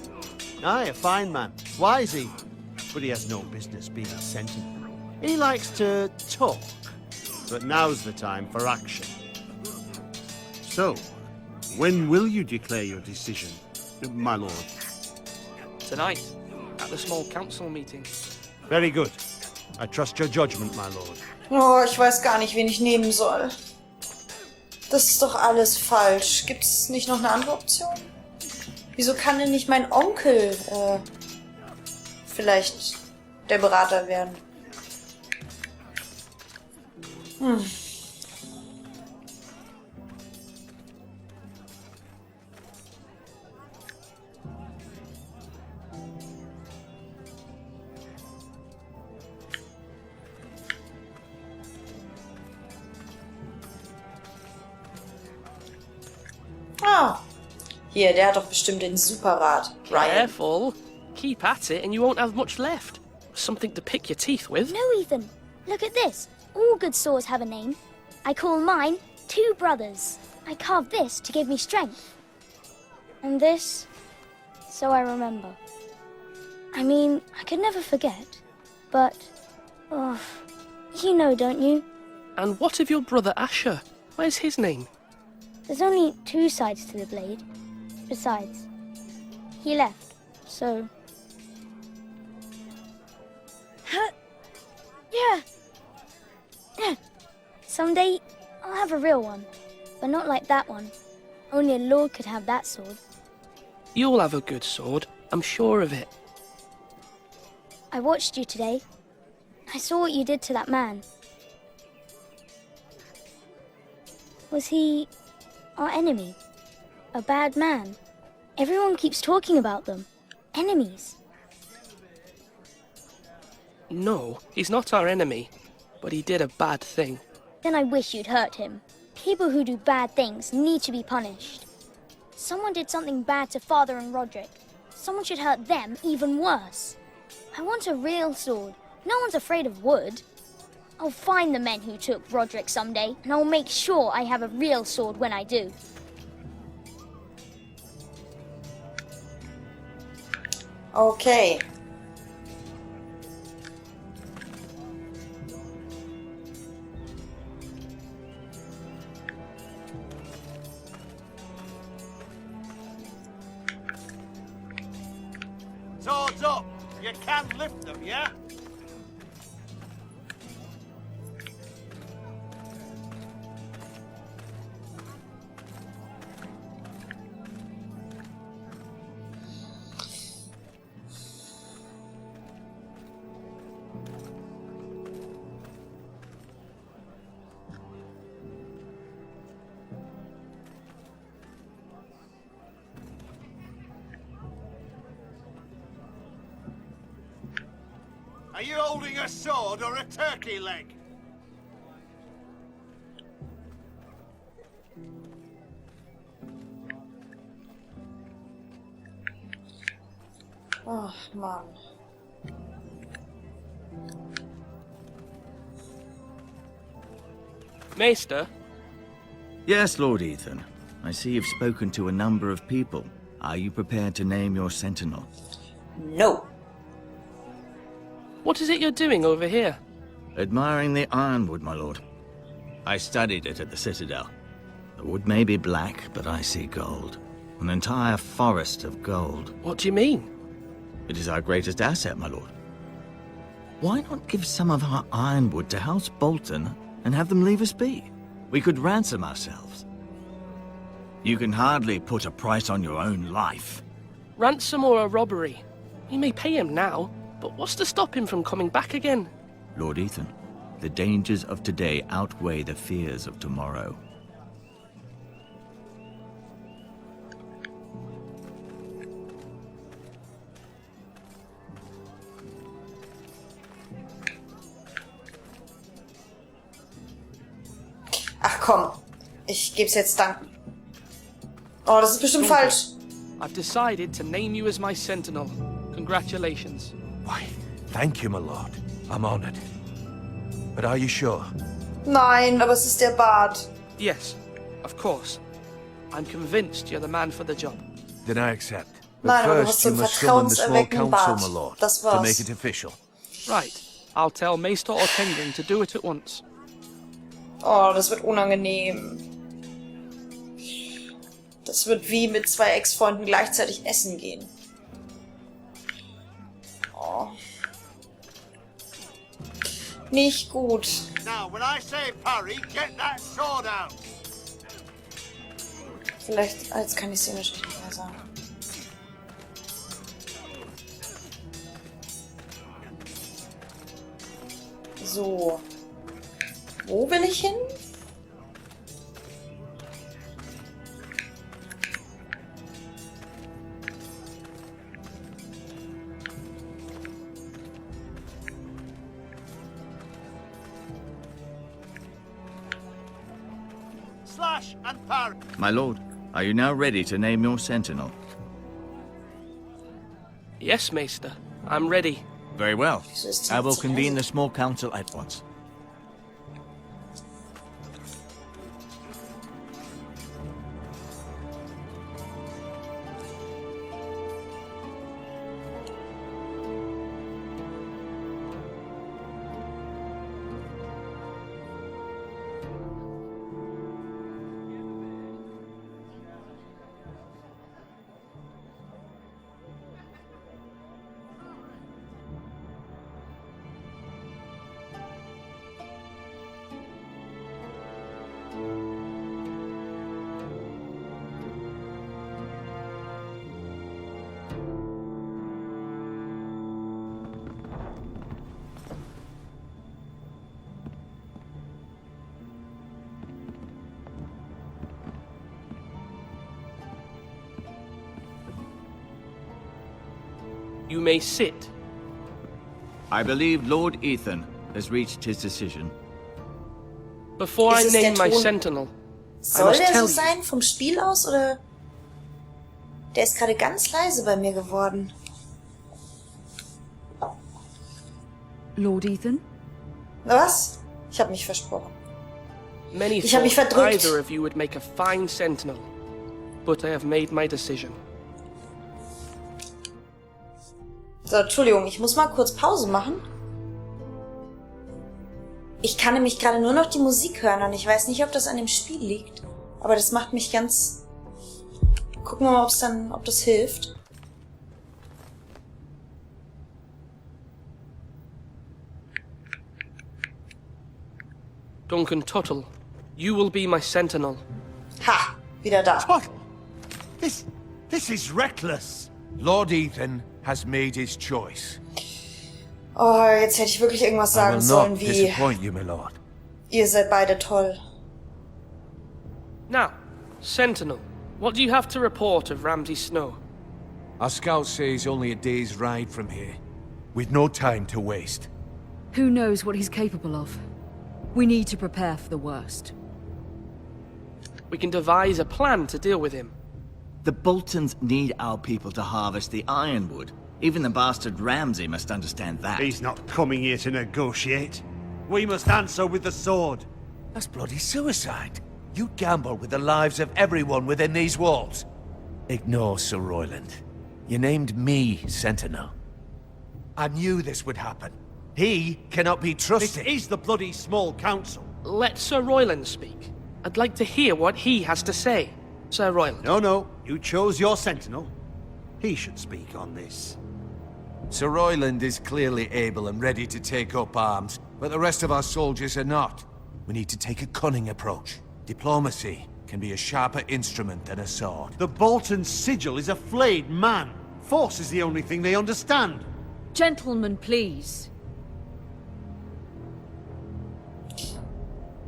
[SPEAKER 12] Aye, a fine man. Wise even. But he has no business being a sentinel. He likes to talk. But now's the time for action. So, when will you declare your decision, my lord?
[SPEAKER 11] Tonight, at the small council meeting.
[SPEAKER 12] Very good. I trust your judgment, my lord.
[SPEAKER 1] Oh, ich weiß gar nicht, wen ich nehmen soll. Das ist doch alles falsch. Gibt es nicht noch eine andere Option? Wieso kann denn nicht mein Onkel vielleicht der Berater werden? Ah, hier, der hat doch bestimmt den Superrat. Ryan.
[SPEAKER 11] Careful. Keep at it and you won't have much left. Something to pick your teeth with.
[SPEAKER 16] No, Ethan. Look at this. All good swords have a name. I call mine Two Brothers. I carved this to give me strength. And this, so I remember. I mean, I could never forget. But, oh, you know, don't you?
[SPEAKER 11] And what of your brother Asher? Where's his name?
[SPEAKER 16] There's only two sides to the blade. Besides, he left, so... Yeah. Someday, I'll have a real one. But not like that one. Only a lord could have that sword.
[SPEAKER 11] You'll have a good sword. I'm sure of it.
[SPEAKER 16] I watched you today. I saw what you did to that man. Was he our enemy? A bad man? Everyone keeps talking about them. Enemies.
[SPEAKER 11] No, he's not our enemy. But he did a bad thing.
[SPEAKER 16] Then I wish you'd hurt him. People who do bad things need to be punished. Someone did something bad to Father and Roderick. Someone should hurt them even worse. I want a real sword. No one's afraid of wood. I'll find the men who took Roderick someday, and I'll make sure I have a real sword when I do.
[SPEAKER 1] Okay.
[SPEAKER 12] Swords up! You can lift them, yeah? Are you holding a sword or a turkey leg?
[SPEAKER 1] Ach, Mann.
[SPEAKER 11] Maester?
[SPEAKER 10] Yes, Lord Ethan. I see you've spoken to a number of people. Are you prepared to name your sentinel?
[SPEAKER 1] No.
[SPEAKER 11] What is it you're doing over here?
[SPEAKER 10] Admiring the ironwood, my lord. I studied it at the Citadel. The wood may be black, but I see gold. An entire forest of gold.
[SPEAKER 11] What do you mean?
[SPEAKER 10] It is our greatest asset, my lord. Why not give some of our ironwood to House Bolton and have them leave us be? We could ransom ourselves. You can hardly put a price on your own life.
[SPEAKER 11] Ransom or a robbery? We may pay him now, but what's to stop him from coming back again?
[SPEAKER 10] Lord Ethan, the dangers of today outweigh the fears of tomorrow.
[SPEAKER 1] Ach komm, ich geb's jetzt danken. Oh, das ist bestimmt falsch.
[SPEAKER 11] I've decided to name you as my sentinel. Congratulations.
[SPEAKER 13] Why, thank you, my lord. I'm honored. But are you sure?
[SPEAKER 1] Nein, aber es ist der Bart.
[SPEAKER 11] Yes, of course. I'm convinced you're the man for the job.
[SPEAKER 13] Then I accept.
[SPEAKER 1] Nein,
[SPEAKER 13] But
[SPEAKER 1] aber du hast
[SPEAKER 13] first,
[SPEAKER 1] so
[SPEAKER 13] you
[SPEAKER 1] einen
[SPEAKER 13] must summon the small
[SPEAKER 1] vertrauenserweckenden
[SPEAKER 13] council,
[SPEAKER 1] Bart.
[SPEAKER 13] my lord,
[SPEAKER 1] Das
[SPEAKER 13] to make
[SPEAKER 1] war's.
[SPEAKER 13] it official.
[SPEAKER 11] Right. I'll tell Maester Ortengen to do it at once.
[SPEAKER 1] Oh, das wird unangenehm. Das wird wie mit zwei Ex-Freunden gleichzeitig essen gehen. Oh. Nicht gut.
[SPEAKER 12] Now, when I say parry, get that sword out.
[SPEAKER 1] Vielleicht, jetzt kann ich es natürlich nicht mehr sagen. So. Wo will ich hin?
[SPEAKER 12] Slash and parry.
[SPEAKER 10] My lord, are you now ready to name your sentinel?
[SPEAKER 11] Yes, Maester. I'm ready.
[SPEAKER 10] Very well. I will convene the small council at once.
[SPEAKER 11] You may sit.
[SPEAKER 10] I believe Lord Ethan has reached his decision.
[SPEAKER 11] Before I
[SPEAKER 1] Ist es der
[SPEAKER 11] name my
[SPEAKER 1] Ton?
[SPEAKER 11] sentinel, I
[SPEAKER 1] Soll
[SPEAKER 11] must
[SPEAKER 1] der so
[SPEAKER 11] tell you.
[SPEAKER 1] sein vom Spiel aus oder? Der ist gerade ganz leise bei mir geworden.
[SPEAKER 2] Lord Ethan?
[SPEAKER 1] Was? Ich habe mich versprochen.
[SPEAKER 11] Many
[SPEAKER 1] Ich hab mich
[SPEAKER 11] thought
[SPEAKER 1] verdrückt.
[SPEAKER 11] either of you would make a fine sentinel, but I have made my decision.
[SPEAKER 1] So, Entschuldigung, ich muss mal kurz Pause machen. Ich kann nämlich gerade nur noch die Musik hören und ich weiß nicht, ob das an dem Spiel liegt. Aber das macht mich ganz... Gucken wir mal, ob das hilft.
[SPEAKER 11] Duncan Tuttle, you will be my sentinel.
[SPEAKER 1] Ha! Wieder da.
[SPEAKER 12] Tuttle! This is reckless.
[SPEAKER 13] Lord Ethan has made his choice.
[SPEAKER 1] Oh, jetzt hätte ich wirklich irgendwas
[SPEAKER 13] I
[SPEAKER 1] sagen
[SPEAKER 13] will
[SPEAKER 1] sollen
[SPEAKER 13] not
[SPEAKER 1] wie...
[SPEAKER 13] disappoint you, my lord.
[SPEAKER 1] Ihr seid beide toll.
[SPEAKER 11] Now, sentinel, what do you have to report of Ramsay Snow?
[SPEAKER 13] Our scouts say he's only a day's ride from here. with no time to waste.
[SPEAKER 2] Who knows what he's capable of? We need to prepare for the worst.
[SPEAKER 11] We can devise a plan to deal with him.
[SPEAKER 10] The Boltons need our people to harvest the ironwood. Even the bastard Ramsay must understand that.
[SPEAKER 12] He's not coming here to negotiate. We must answer with the sword.
[SPEAKER 13] That's bloody suicide. You gamble with the lives of everyone within these walls. Ignore Sir Royland. You named me Sentinel. I knew this would happen. He cannot be trusted.
[SPEAKER 12] This is the bloody small council.
[SPEAKER 11] Let Sir Royland speak. I'd like to hear what he has to say. Sir Royland.
[SPEAKER 12] No. You chose your Sentinel. He should speak on this.
[SPEAKER 13] Sir Royland is clearly able and ready to take up arms, but the rest of our soldiers are not. We need to take a cunning approach. Diplomacy can be a sharper instrument than a sword.
[SPEAKER 12] The Bolton sigil is a flayed man. Force is the only thing they understand.
[SPEAKER 2] Gentlemen, please.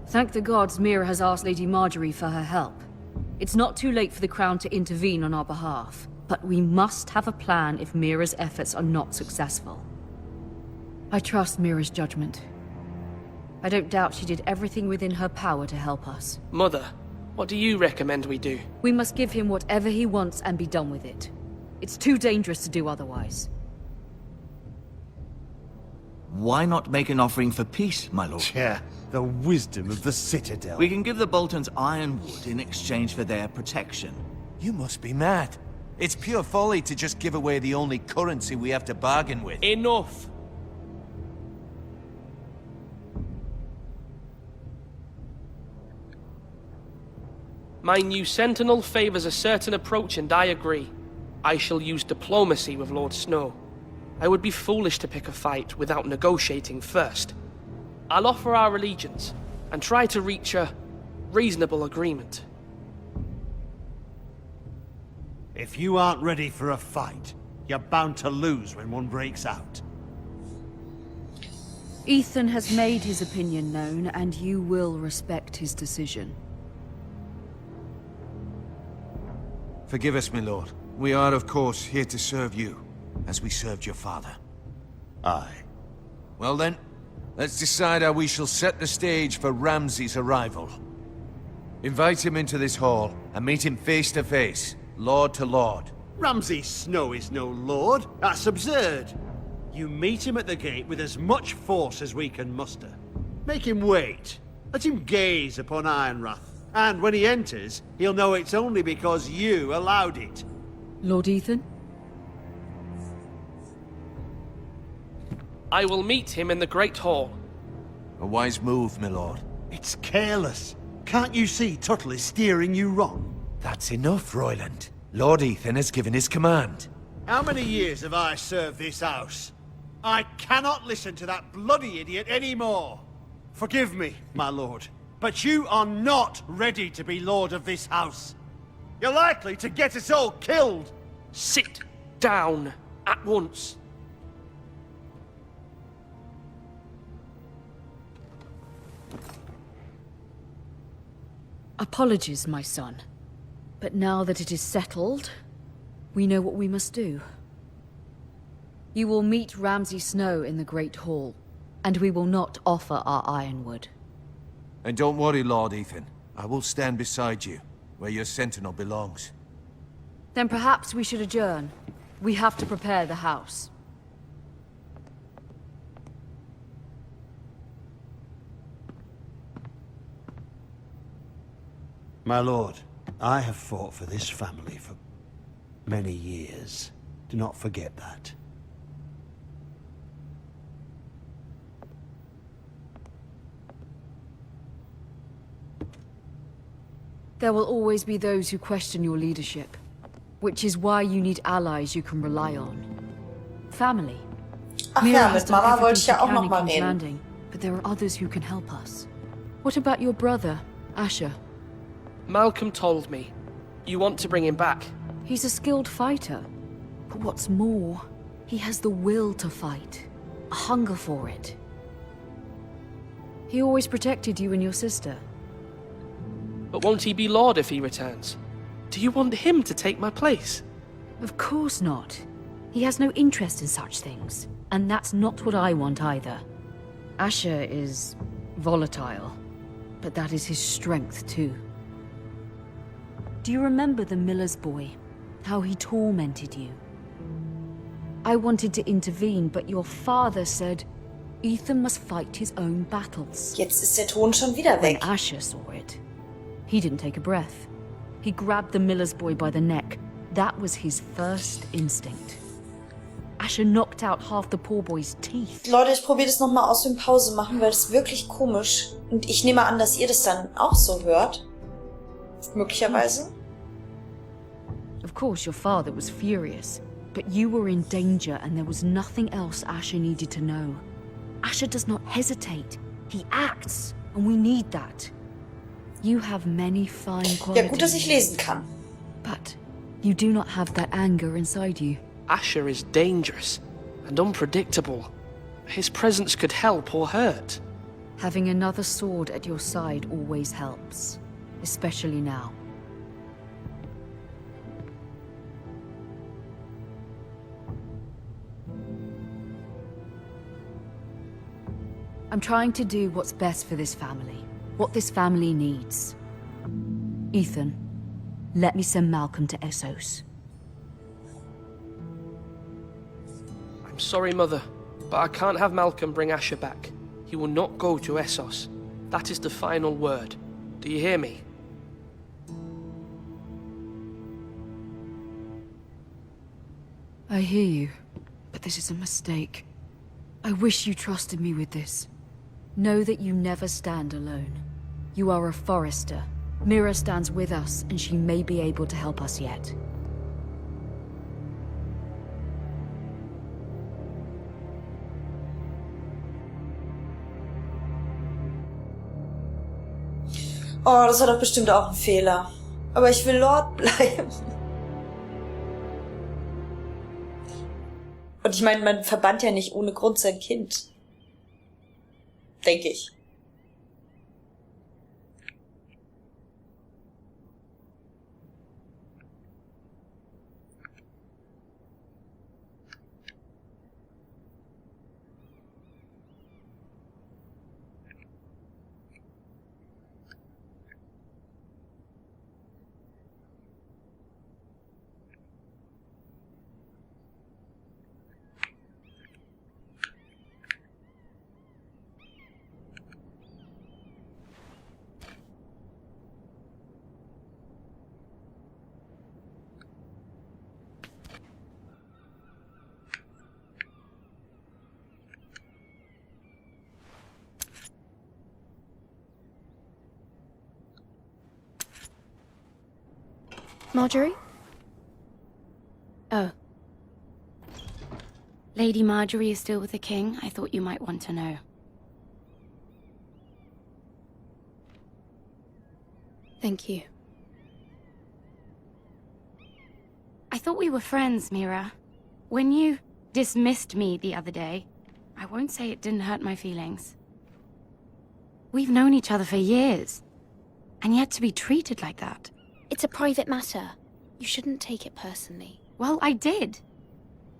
[SPEAKER 2] Thank the gods Mira has asked Lady Marjorie for her help. It's not too late for the Crown to intervene on our behalf, but we must have a plan if Mira's efforts are not successful. I trust Mira's judgment. I don't doubt she did everything within her power to help us.
[SPEAKER 11] Mother, what do you recommend we do?
[SPEAKER 2] We must give him whatever he wants and be done with it. It's too dangerous to do otherwise.
[SPEAKER 10] Why not make an offering for peace, my lord?
[SPEAKER 12] Yeah, the wisdom of the Citadel.
[SPEAKER 10] We can give the Boltons ironwood in exchange for their protection.
[SPEAKER 13] You must be mad. It's pure folly to just give away the only currency we have to bargain with.
[SPEAKER 11] Enough! My new Sentinel favors a certain approach, and I agree. I shall use diplomacy with Lord Snow. I would be foolish to pick a fight without negotiating first. I'll offer our allegiance, and try to reach a reasonable agreement.
[SPEAKER 12] If you aren't ready for a fight, you're bound to lose when one breaks out.
[SPEAKER 2] Ethan has made his opinion known, and you will respect his decision.
[SPEAKER 13] Forgive us, my lord. We are, of course, here to serve you, as we served your father.
[SPEAKER 12] Aye.
[SPEAKER 13] Well then, let's decide how we shall set the stage for Ramsay's arrival. Invite him into this hall, and meet him face to face, lord to lord.
[SPEAKER 12] Ramsay Snow is no lord. That's absurd. You meet him at the gate with as much force as we can muster. Make him wait. Let him gaze upon Ironrath. And when he enters, he'll know it's only because you allowed it.
[SPEAKER 2] Lord Ethan?
[SPEAKER 11] I will meet him in the Great Hall.
[SPEAKER 13] A wise move, my lord.
[SPEAKER 12] It's careless. Can't you see Tuttle is steering you wrong?
[SPEAKER 13] That's enough, Royland. Lord Ethan has given his command.
[SPEAKER 12] How many years have I served this house? I cannot listen to that bloody idiot anymore. Forgive me, my lord, but you are not ready to be lord of this house. You're likely to get us all killed.
[SPEAKER 11] Sit down at once.
[SPEAKER 2] Apologies, my son. But now that it is settled, we know what we must do. You will meet Ramsay Snow in the Great Hall, and we will not offer our ironwood.
[SPEAKER 13] And don't worry, Lord Ethan. I will stand beside you, where your sentinel belongs.
[SPEAKER 2] Then perhaps we should adjourn. We have to prepare the house.
[SPEAKER 12] My lord, I have fought for this family for many years. Do not forget that.
[SPEAKER 2] There will always be those who question your leadership, which is why you need allies you can rely on. Family.
[SPEAKER 1] Ach
[SPEAKER 2] Mira
[SPEAKER 1] ja,
[SPEAKER 2] has
[SPEAKER 1] mit
[SPEAKER 2] done
[SPEAKER 1] Mama wollte
[SPEAKER 2] everything
[SPEAKER 1] ich ja
[SPEAKER 2] she
[SPEAKER 1] auch
[SPEAKER 2] can
[SPEAKER 1] noch
[SPEAKER 2] in
[SPEAKER 1] mal
[SPEAKER 2] King's
[SPEAKER 1] reden.
[SPEAKER 2] Landing, but there are others who can help us. What about your brother, Asher?
[SPEAKER 11] Malcolm told me. You want to bring him back?
[SPEAKER 2] He's a skilled fighter. But what's more, he has the will to fight. A hunger for it. He always protected you and your sister.
[SPEAKER 11] But won't he be Lord if he returns? Do you want him to take my place?
[SPEAKER 2] Of course not. He has no interest in such things, and that's not what I want either. Asher is volatile, but that is his strength too. Do you remember the miller's boy? How he tormented you? I wanted to intervene, but your father said Ethan must fight his own battles.
[SPEAKER 1] Jetzt ist der Ton schon wieder
[SPEAKER 2] When
[SPEAKER 1] weg.
[SPEAKER 2] Asher saw it, he didn't take a breath. He grabbed the miller's boy by the neck. That was his first instinct. Asher knocked out half the poor boy's teeth.
[SPEAKER 1] Leute, ich probiere das nochmal aus dem Pause machen, weil das ist wirklich komisch. Und ich nehme an, dass ihr das dann auch so hört. Möglicherweise.
[SPEAKER 2] Of course, your father was furious, but you were in danger and there was nothing else Asher needed to know. Asher does not hesitate. He acts, and we need that. You have many fine qualities.
[SPEAKER 1] Ja, gut, dass ich lesen kann.
[SPEAKER 2] But you do not have that anger inside you.
[SPEAKER 11] Asher is dangerous and unpredictable. His presence could help or hurt.
[SPEAKER 2] Having another sword at your side always helps, especially now. I'm trying to do what's best for this family, what this family needs. Ethan, let me send Malcolm to Essos.
[SPEAKER 11] I'm sorry, Mother, but I can't have Malcolm bring Asher back. He will not go to Essos. That is the final word. Do you hear me?
[SPEAKER 2] I hear you, but this is a mistake. I wish you trusted me with this. Know that you never stand alone. You are a forester. Mira stands with us, and she may be able to help us yet.
[SPEAKER 1] Oh, das war doch bestimmt auch ein Fehler. Aber ich will Lord bleiben. Und ich meine, man verbannt ja nicht ohne Grund sein Kind. Denke ich.
[SPEAKER 3] Marjorie? Oh. Lady Marjorie is still with the king. I thought you might want to know. Thank you. I thought we were friends, Mira. When you dismissed me the other day, I won't say it didn't hurt my feelings. We've known each other for years, and yet to be treated like that.
[SPEAKER 16] It's a private matter. You shouldn't take it personally.
[SPEAKER 3] Well, I did.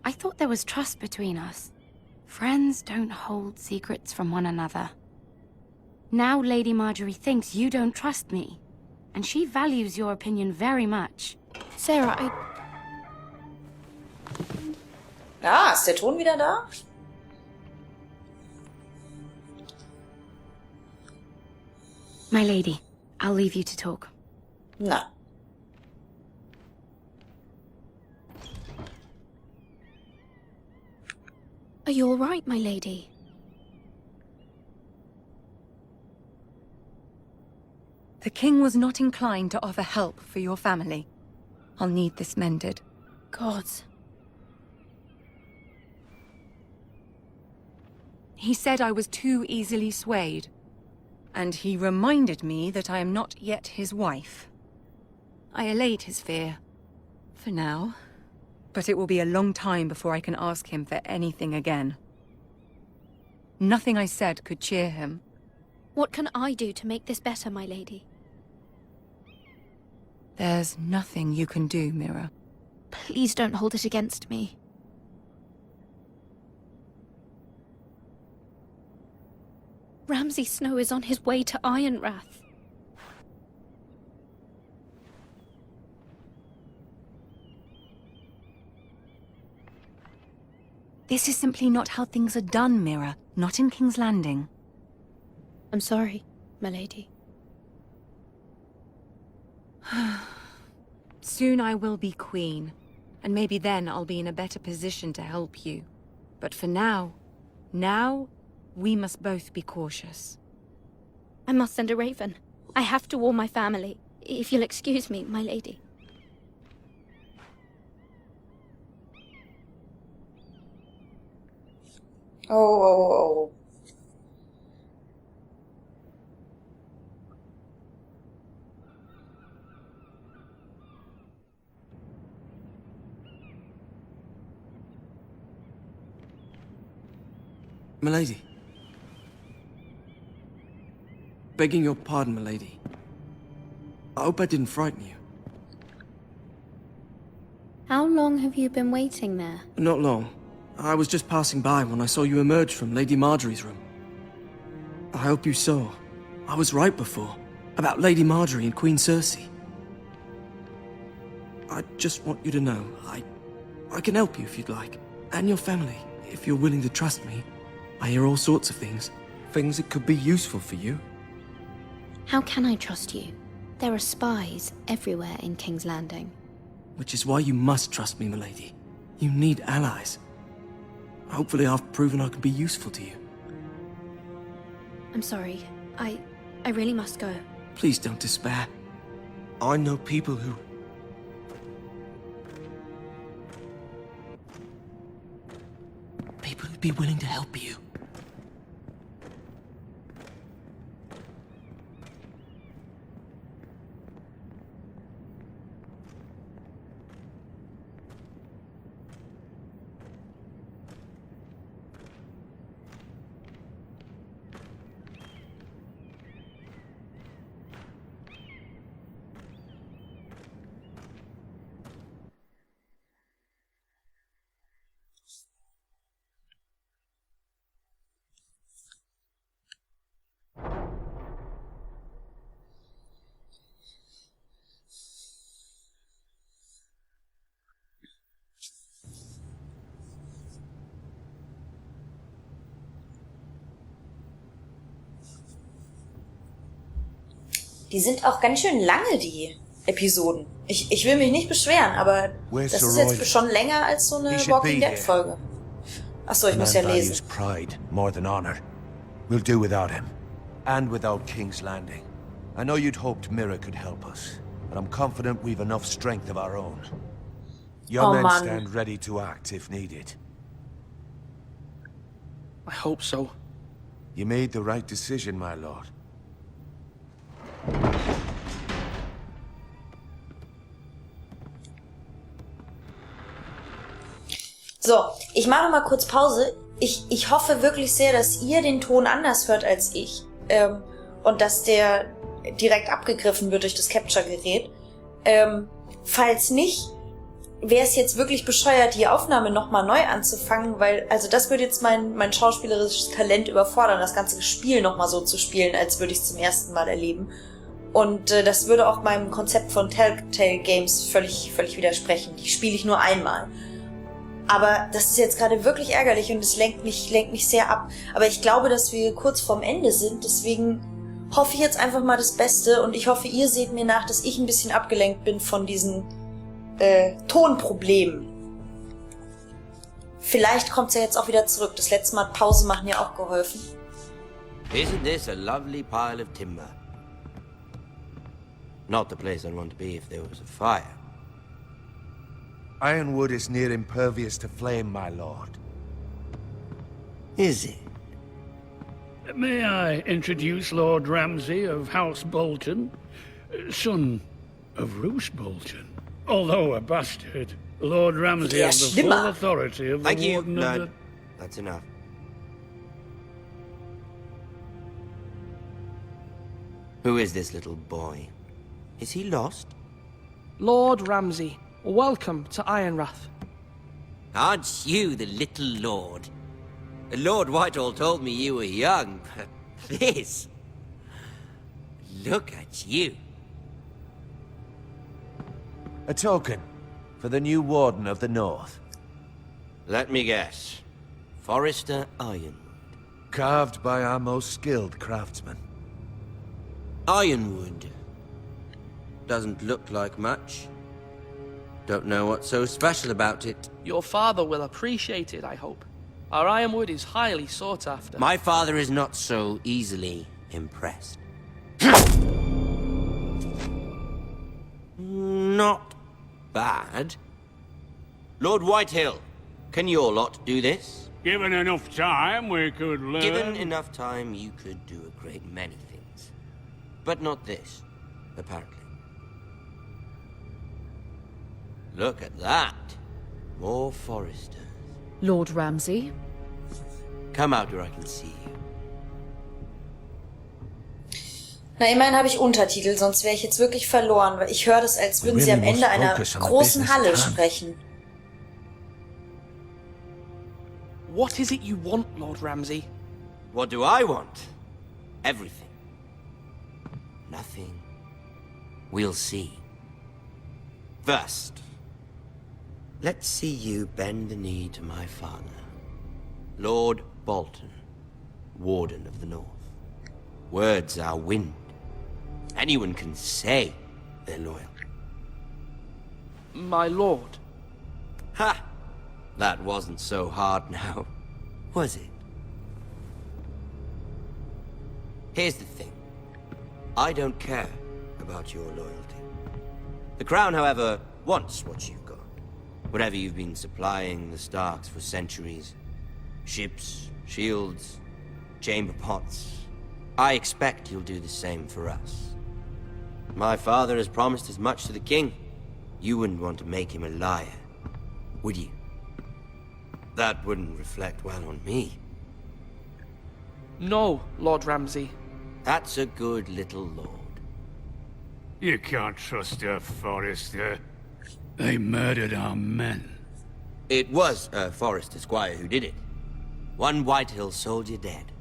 [SPEAKER 3] I thought there was trust between us. Friends don't hold secrets from one another. Now Lady Marjorie thinks you don't trust me, and she values your opinion very much.
[SPEAKER 16] Sarah,
[SPEAKER 1] Ja, ist der Ton wieder da?
[SPEAKER 3] My lady, I'll leave you to talk.
[SPEAKER 1] Na.
[SPEAKER 16] Are you all right, my lady?
[SPEAKER 5] The king was not inclined to offer help for your family. I'll need this mended.
[SPEAKER 16] Gods.
[SPEAKER 5] He said I was too easily swayed. And he reminded me that I am not yet his wife. I allayed his fear. For now. But it will be a long time before I can ask him for anything again. Nothing I said could cheer him.
[SPEAKER 16] What can I do to make this better, my lady?
[SPEAKER 5] There's nothing you can do, Mira.
[SPEAKER 16] Please don't hold it against me.
[SPEAKER 3] Ramsay Snow is on his way to Ironrath.
[SPEAKER 5] This is simply not how things are done, Mira. Not in King's Landing.
[SPEAKER 3] I'm sorry, my lady.
[SPEAKER 5] Soon I will be queen, and maybe then I'll be in a better position to help you. But for now, we must both be cautious.
[SPEAKER 3] I must send a raven. I have to warn my family. If you'll excuse me, my lady.
[SPEAKER 1] Oh.
[SPEAKER 4] Milady. Begging your pardon, milady. I hope I didn't frighten you.
[SPEAKER 3] How long have you been waiting there?
[SPEAKER 4] Not long. I was just passing by when I saw you emerge from Lady Marjorie's room. I hope you saw. I was right before. About Lady Marjorie and Queen Cersei. I just want you to know, I can help you if you'd like. And your family, if you're willing to trust me. I hear all sorts of things. Things that could be useful for you.
[SPEAKER 3] How can I trust you? There are spies everywhere in King's Landing.
[SPEAKER 4] Which is why you must trust me, milady. You need allies. Hopefully I've proven I can be useful to you.
[SPEAKER 3] I'm sorry. I really must go.
[SPEAKER 4] Please don't despair. I know people who'd be willing to help you.
[SPEAKER 1] Die sind auch ganz schön lange, die Episoden. Ich will mich nicht beschweren, aber das ist jetzt schon länger als so eine Walking Dead Folge. Achso, ich muss ja lesen.
[SPEAKER 13] Pride more than honor. We'll do without him. And without King's Landing. I know you'd hoped Mira could help us, but I'm confident we've enough strength of our own. Your men stand ready to act if needed.
[SPEAKER 11] I hope so.
[SPEAKER 13] You made the right decision, my lord.
[SPEAKER 1] So, ich mache mal kurz Pause. Ich hoffe wirklich sehr, dass ihr den Ton anders hört als ich. Und dass der direkt abgegriffen wird durch das Capture-Gerät. Falls nicht, wäre es jetzt wirklich bescheuert, die Aufnahme nochmal neu anzufangen, weil, also das würde jetzt mein schauspielerisches Talent überfordern, das ganze Spiel nochmal so zu spielen, als würde ich es zum ersten Mal erleben. Und das würde auch meinem Konzept von Telltale Games völlig widersprechen. Die spiele ich nur einmal. Aber das ist jetzt gerade wirklich ärgerlich und es lenkt mich sehr ab. Aber ich glaube, dass wir kurz vorm Ende sind, deswegen hoffe ich jetzt einfach mal das Beste und ich hoffe, ihr seht mir nach, dass ich ein bisschen abgelenkt bin von diesen Tonproblemen. Vielleicht kommt's ja jetzt auch wieder zurück. Das letzte Mal Pause machen ja auch geholfen.
[SPEAKER 8] Isn't this a lovely pile of timber? Not the place I'd want to be if there was a fire.
[SPEAKER 13] Ironwood is near impervious to flame, my lord.
[SPEAKER 8] Is it?
[SPEAKER 17] May I introduce Lord Ramsay of House Bolton, son of Roose Bolton. Although a bastard, Lord Ramsay has the full authority of the Warden of the...
[SPEAKER 8] That's enough. Who is this little boy? Is he lost?
[SPEAKER 11] Lord Ramsay, welcome to Ironrath.
[SPEAKER 8] Aren't you the little lord? Lord Whitehall told me you were young, but This? Look at you.
[SPEAKER 10] A token for the new Warden of the North.
[SPEAKER 8] Let me guess. Forrester Ironwood.
[SPEAKER 10] Carved by our most skilled craftsmen.
[SPEAKER 8] Ironwood. Doesn't look like much. Don't know what's so special about it.
[SPEAKER 11] Your father will appreciate it, I hope. Our ironwood is highly sought after.
[SPEAKER 8] My father is not so easily impressed. Not bad. Lord Whitehill, can your lot do this?
[SPEAKER 17] Given enough time, we could learn.
[SPEAKER 8] Given enough time, you could do a great many things. But not this, apparently. Look at that. More Forresters.
[SPEAKER 2] Lord Ramsay?
[SPEAKER 8] Come out where I can see you.
[SPEAKER 1] Na, immerhin habe ich Untertitel, sonst wäre ich jetzt wirklich verloren, weil ich höre das, als würden sie am Ende einer großen Halle sprechen.
[SPEAKER 11] What is it you want, Lord Ramsay?
[SPEAKER 8] What do I want? Everything. Nothing. We'll see. First, let's see you bend the knee to my father, Lord Bolton, Warden of the North. Words are wind. Anyone can say they're loyal.
[SPEAKER 11] My lord.
[SPEAKER 8] Ha! That wasn't so hard now, was it? Here's the thing. I don't care about your loyalty. The Crown, however, wants what you've got. Whatever you've been supplying the Starks for centuries. Ships, shields, chamber pots. I expect you'll do the same for us. My father has promised as much to the king. You wouldn't want to make him a liar, would you? That wouldn't reflect well on me.
[SPEAKER 11] No, Lord Ramsay.
[SPEAKER 8] That's a good little lord.
[SPEAKER 17] You can't trust her, Forrester. They murdered our men.
[SPEAKER 8] It was a Forrester squire who did it. One Whitehill soldier dead.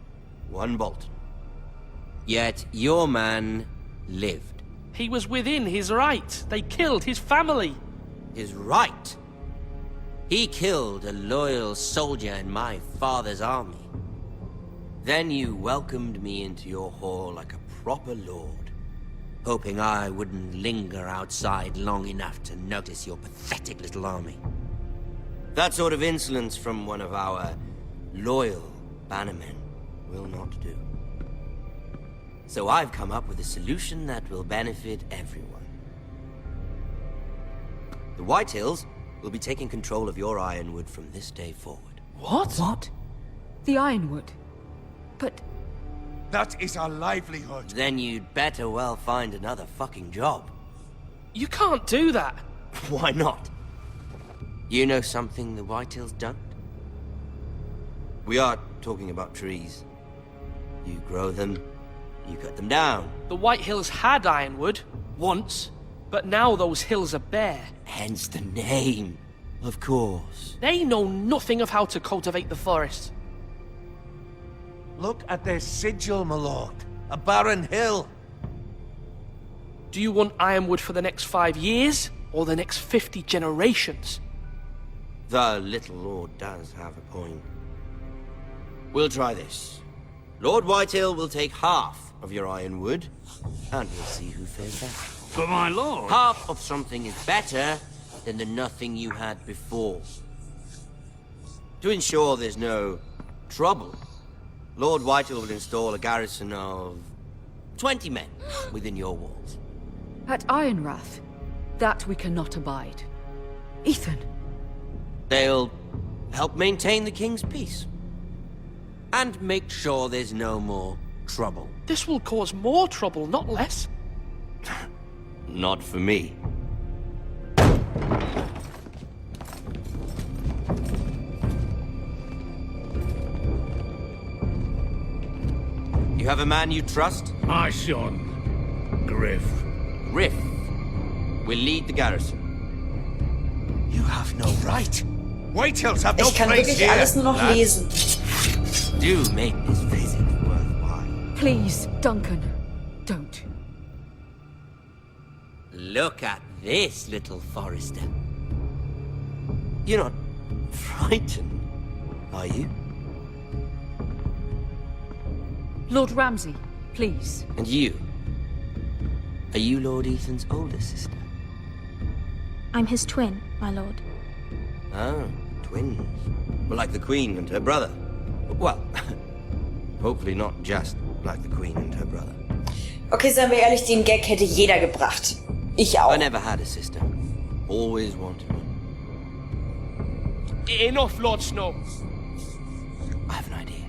[SPEAKER 8] One Bolton. Yet your man lived.
[SPEAKER 11] He was within his right. They killed his family.
[SPEAKER 8] His right? He killed a loyal soldier in my father's army. Then you welcomed me into your hall like a proper lord, hoping I wouldn't linger outside long enough to notice your pathetic little army. That sort of insolence from one of our loyal bannermen will not do. So I've come up with a solution that will benefit everyone. The Whitehills will be taking control of your ironwood from this day forward.
[SPEAKER 11] What?
[SPEAKER 2] What? The ironwood? But...
[SPEAKER 13] That is our livelihood.
[SPEAKER 8] Then you'd better well find another fucking job.
[SPEAKER 11] You can't do that.
[SPEAKER 8] Why not? You know something the Whitehills don't? We are talking about trees. You grow them, you cut them down.
[SPEAKER 11] The Whitehills had ironwood, once, but now those hills are bare.
[SPEAKER 8] Hence the name, of course.
[SPEAKER 11] They know nothing of how to cultivate the forest.
[SPEAKER 10] Look at their sigil, my lord. A barren hill.
[SPEAKER 11] Do you want ironwood for the next 5 years, or the next 50 generations?
[SPEAKER 8] The little lord does have a point. We'll try this. Lord Whitehill will take half of your ironwood, and we'll see who fares better.
[SPEAKER 17] But my lord...
[SPEAKER 8] Half of something is better than the nothing you had before. To ensure there's no trouble, Lord Whitehill will install a garrison of 20 men within your walls.
[SPEAKER 2] At Ironrath? That we cannot abide. Ethan!
[SPEAKER 8] They'll help maintain the king's peace. And make sure there's no more trouble.
[SPEAKER 11] This will cause more trouble, not less.
[SPEAKER 8] Not for me. You have a man you trust?
[SPEAKER 17] My son, Griff.
[SPEAKER 8] Griff will lead the garrison.
[SPEAKER 10] You have no right. Whitehills have no
[SPEAKER 1] Ich kann
[SPEAKER 10] place
[SPEAKER 1] wirklich
[SPEAKER 10] here.
[SPEAKER 1] alles nur noch lesen.
[SPEAKER 8] Do make this visit worthwhile.
[SPEAKER 2] Please, Duncan, don't.
[SPEAKER 8] Look at this, little Forester. You're not frightened, are you?
[SPEAKER 2] Lord Ramsay, please.
[SPEAKER 8] And you? Are you Lord Ethan's older sister?
[SPEAKER 3] I'm his twin, my lord.
[SPEAKER 8] Oh, twins. Well, like the Queen and her brother. Well, hopefully not just like the Queen and her brother.
[SPEAKER 1] Okay, seien wir ehrlich, den Gag hätte jeder gebracht. Ich auch.
[SPEAKER 8] I never had a sister. Always wanted one.
[SPEAKER 11] Enough, Lord Snow.
[SPEAKER 8] I have an idea.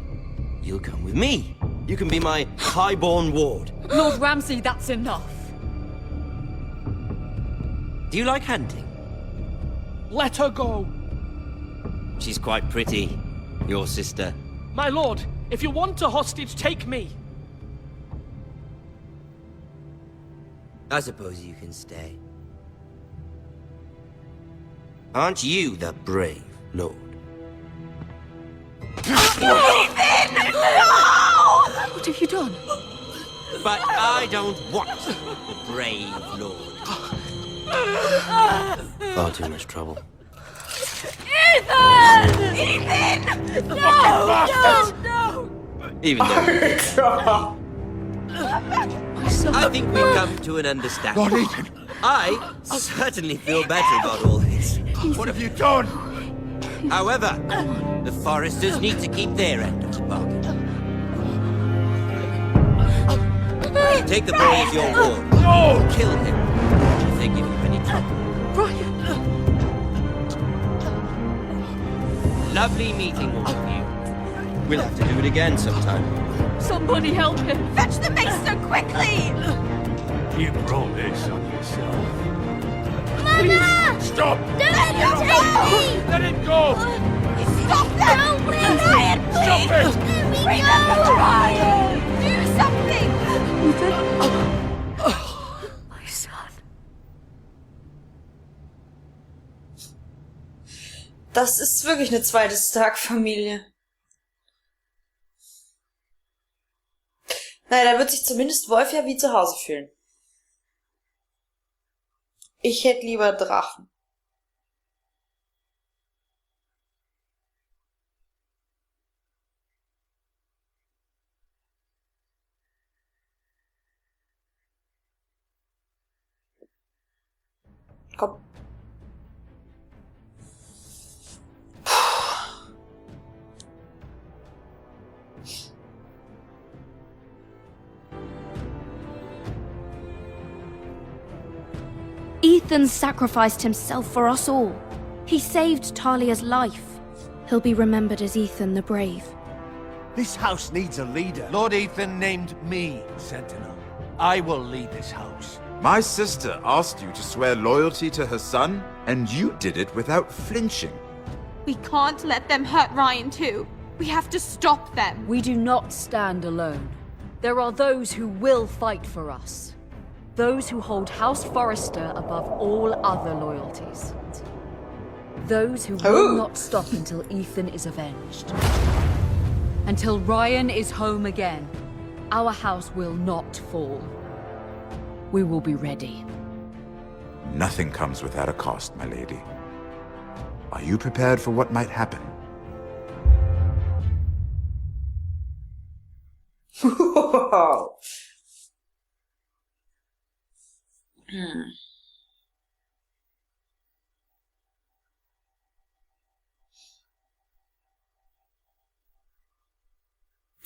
[SPEAKER 8] You'll come with me. You can be my highborn ward.
[SPEAKER 2] Lord Ramsay, that's enough.
[SPEAKER 8] Do you like hunting?
[SPEAKER 11] Let her go.
[SPEAKER 8] She's quite pretty, your sister.
[SPEAKER 11] My lord, if you want a hostage, take me.
[SPEAKER 8] I suppose you can stay. Aren't you the brave lord?
[SPEAKER 3] Ethan! No!
[SPEAKER 2] What have you done?
[SPEAKER 8] But I don't want the brave lord. Far too much trouble.
[SPEAKER 14] Ethan! Ethan! No! No!
[SPEAKER 8] Even though I think we've come to an understanding.
[SPEAKER 9] Lord Ethan!
[SPEAKER 8] I certainly feel better about all this.
[SPEAKER 9] What have you done?
[SPEAKER 8] However, the Foresters need to keep their end of the bargain. Take the boy as your ward.
[SPEAKER 9] No!
[SPEAKER 8] Kill him if they give you any trouble.
[SPEAKER 2] Brian!
[SPEAKER 8] Lovely meeting all of you. We'll have to do it again sometime.
[SPEAKER 2] Somebody help him!
[SPEAKER 3] Fetch the maester quickly!
[SPEAKER 9] You brought this on yourself.
[SPEAKER 16] Mother!
[SPEAKER 9] Stop!
[SPEAKER 16] Don't let him take me!
[SPEAKER 9] Let it go!
[SPEAKER 3] Stop them!
[SPEAKER 16] Don't leave
[SPEAKER 3] Ryan,
[SPEAKER 9] Stop
[SPEAKER 3] please!
[SPEAKER 9] it!
[SPEAKER 16] Let me
[SPEAKER 3] Remember
[SPEAKER 16] go!
[SPEAKER 3] Ryan! Do something!
[SPEAKER 2] My son.
[SPEAKER 1] Das ist wirklich eine zweite Stark-Familie. Naja, da wird sich zumindest Wolf ja wie zu Hause fühlen. Ich hätte lieber Drachen. Komm.
[SPEAKER 3] Ethan sacrificed himself for us all. He saved Talia's life. He'll be remembered as Ethan the Brave.
[SPEAKER 12] This house needs a leader.
[SPEAKER 13] Lord Ethan named me Sentinel. I will lead this house.
[SPEAKER 6] My sister asked you to swear loyalty to her son, and you did it without flinching.
[SPEAKER 18] We can't let them hurt Ryan too. We have to stop them.
[SPEAKER 2] We do not stand alone. There are those who will fight for us. Those who hold House Forester above all other loyalties. Those who will not stop until Ethan is avenged. Until Ryan is home again, our house will not fall. We will be ready.
[SPEAKER 6] Nothing comes without a cost, my lady. Are you prepared for what might happen?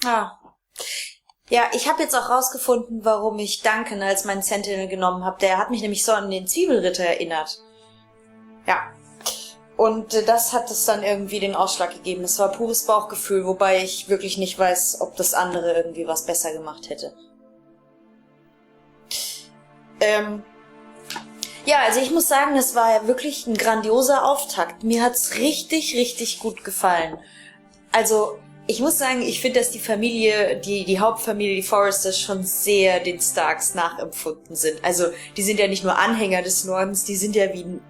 [SPEAKER 1] Ah. Ja, ich habe jetzt auch rausgefunden, warum ich Duncan als meinen Sentinel genommen habe. Der hat mich nämlich so an den Zwiebelritter erinnert. Ja. Und das hat es dann irgendwie den Ausschlag gegeben. Das war pures Bauchgefühl, wobei ich wirklich nicht weiß, ob das andere irgendwie was besser gemacht hätte. Ja, also ich muss sagen, das war ja wirklich ein grandioser Auftakt. Mir hat's richtig, richtig gut gefallen. Also, ich muss sagen, ich finde, dass die Familie, die Hauptfamilie, die Foresters, schon sehr den Starks nachempfunden sind. Also, die sind ja nicht nur Anhänger des Nordens, die sind ja wie ein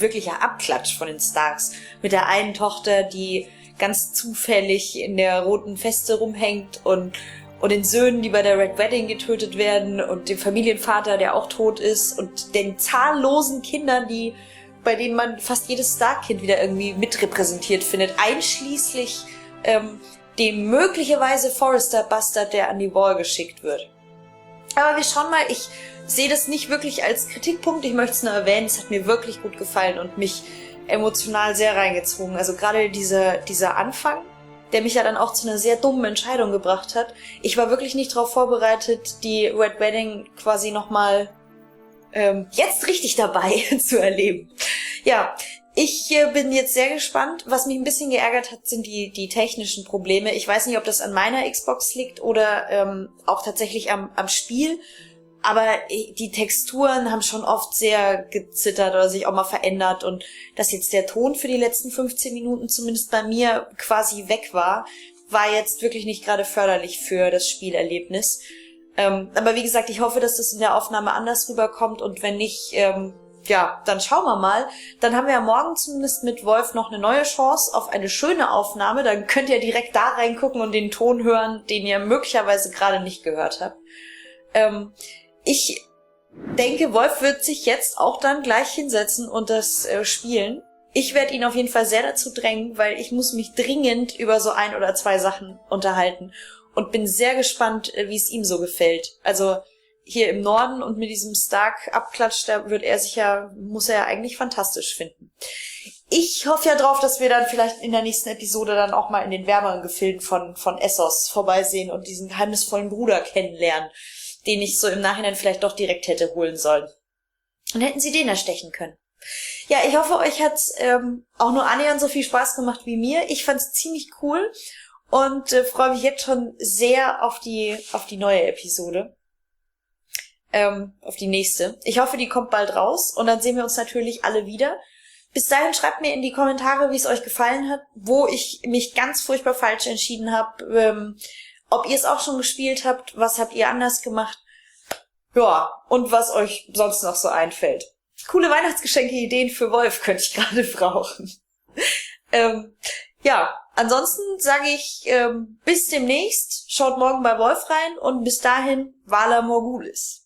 [SPEAKER 1] wirklicher Abklatsch von den Starks. Mit der einen Tochter, die ganz zufällig in der roten Feste rumhängt und und den Söhnen, die bei der Red Wedding getötet werden und dem Familienvater, der auch tot ist und den zahllosen Kindern, bei denen man fast jedes Stark-Kind wieder irgendwie mitrepräsentiert findet, einschließlich dem möglicherweise Forrester-Bastard, der an die Wall geschickt wird. Aber wir schauen mal, ich sehe das nicht wirklich als Kritikpunkt, ich möchte es nur erwähnen, es hat mir wirklich gut gefallen und mich emotional sehr reingezogen. Also gerade dieser Anfang, der mich ja dann auch zu einer sehr dummen Entscheidung gebracht hat. Ich war wirklich nicht darauf vorbereitet, die Red Wedding quasi nochmal jetzt richtig dabei zu erleben. Ja, ich bin jetzt sehr gespannt. Was mich ein bisschen geärgert hat, sind die technischen Probleme. Ich weiß nicht, ob das an meiner Xbox liegt oder auch tatsächlich am Spiel. Aber die Texturen haben schon oft sehr gezittert oder sich auch mal verändert. Und dass jetzt der Ton für die letzten 15 Minuten zumindest bei mir quasi weg war jetzt wirklich nicht gerade förderlich für das Spielerlebnis. Aber wie gesagt, ich hoffe, dass das in der Aufnahme anders rüberkommt. Und wenn nicht, dann schauen wir mal. Dann haben wir ja morgen zumindest mit Wolf noch eine neue Chance auf eine schöne Aufnahme. Dann könnt ihr direkt da reingucken und den Ton hören, den ihr möglicherweise gerade nicht gehört habt. Ich denke, Wolf wird sich jetzt auch dann gleich hinsetzen und das spielen. Ich werde ihn auf jeden Fall sehr dazu drängen, weil ich muss mich dringend über so 1 oder 2 Sachen unterhalten und bin sehr gespannt, wie es ihm so gefällt. Also hier im Norden und mit diesem Stark-Abklatsch, da muss er ja eigentlich fantastisch finden. Ich hoffe ja drauf, dass wir dann vielleicht in der nächsten Episode dann auch mal in den wärmeren Gefilden von Essos vorbeisehen und diesen geheimnisvollen Bruder kennenlernen, den ich so im Nachhinein vielleicht doch direkt hätte holen sollen. Und hätten sie den erstechen können. Ja, ich hoffe, euch hat's auch nur annähernd so viel Spaß gemacht wie mir. Ich fand's ziemlich cool und freue mich jetzt schon sehr auf die neue Episode. Auf die nächste. Ich hoffe, die kommt bald raus und dann sehen wir uns natürlich alle wieder. Bis dahin schreibt mir in die Kommentare, wie es euch gefallen hat, wo ich mich ganz furchtbar falsch entschieden habe, ob ihr es auch schon gespielt habt, was habt ihr anders gemacht, ja, und was euch sonst noch so einfällt. Coole Weihnachtsgeschenke-Ideen für Wolf könnte ich gerade brauchen. Ja, ansonsten sage ich bis demnächst, schaut morgen bei Wolf rein und bis dahin Vala Morgulis.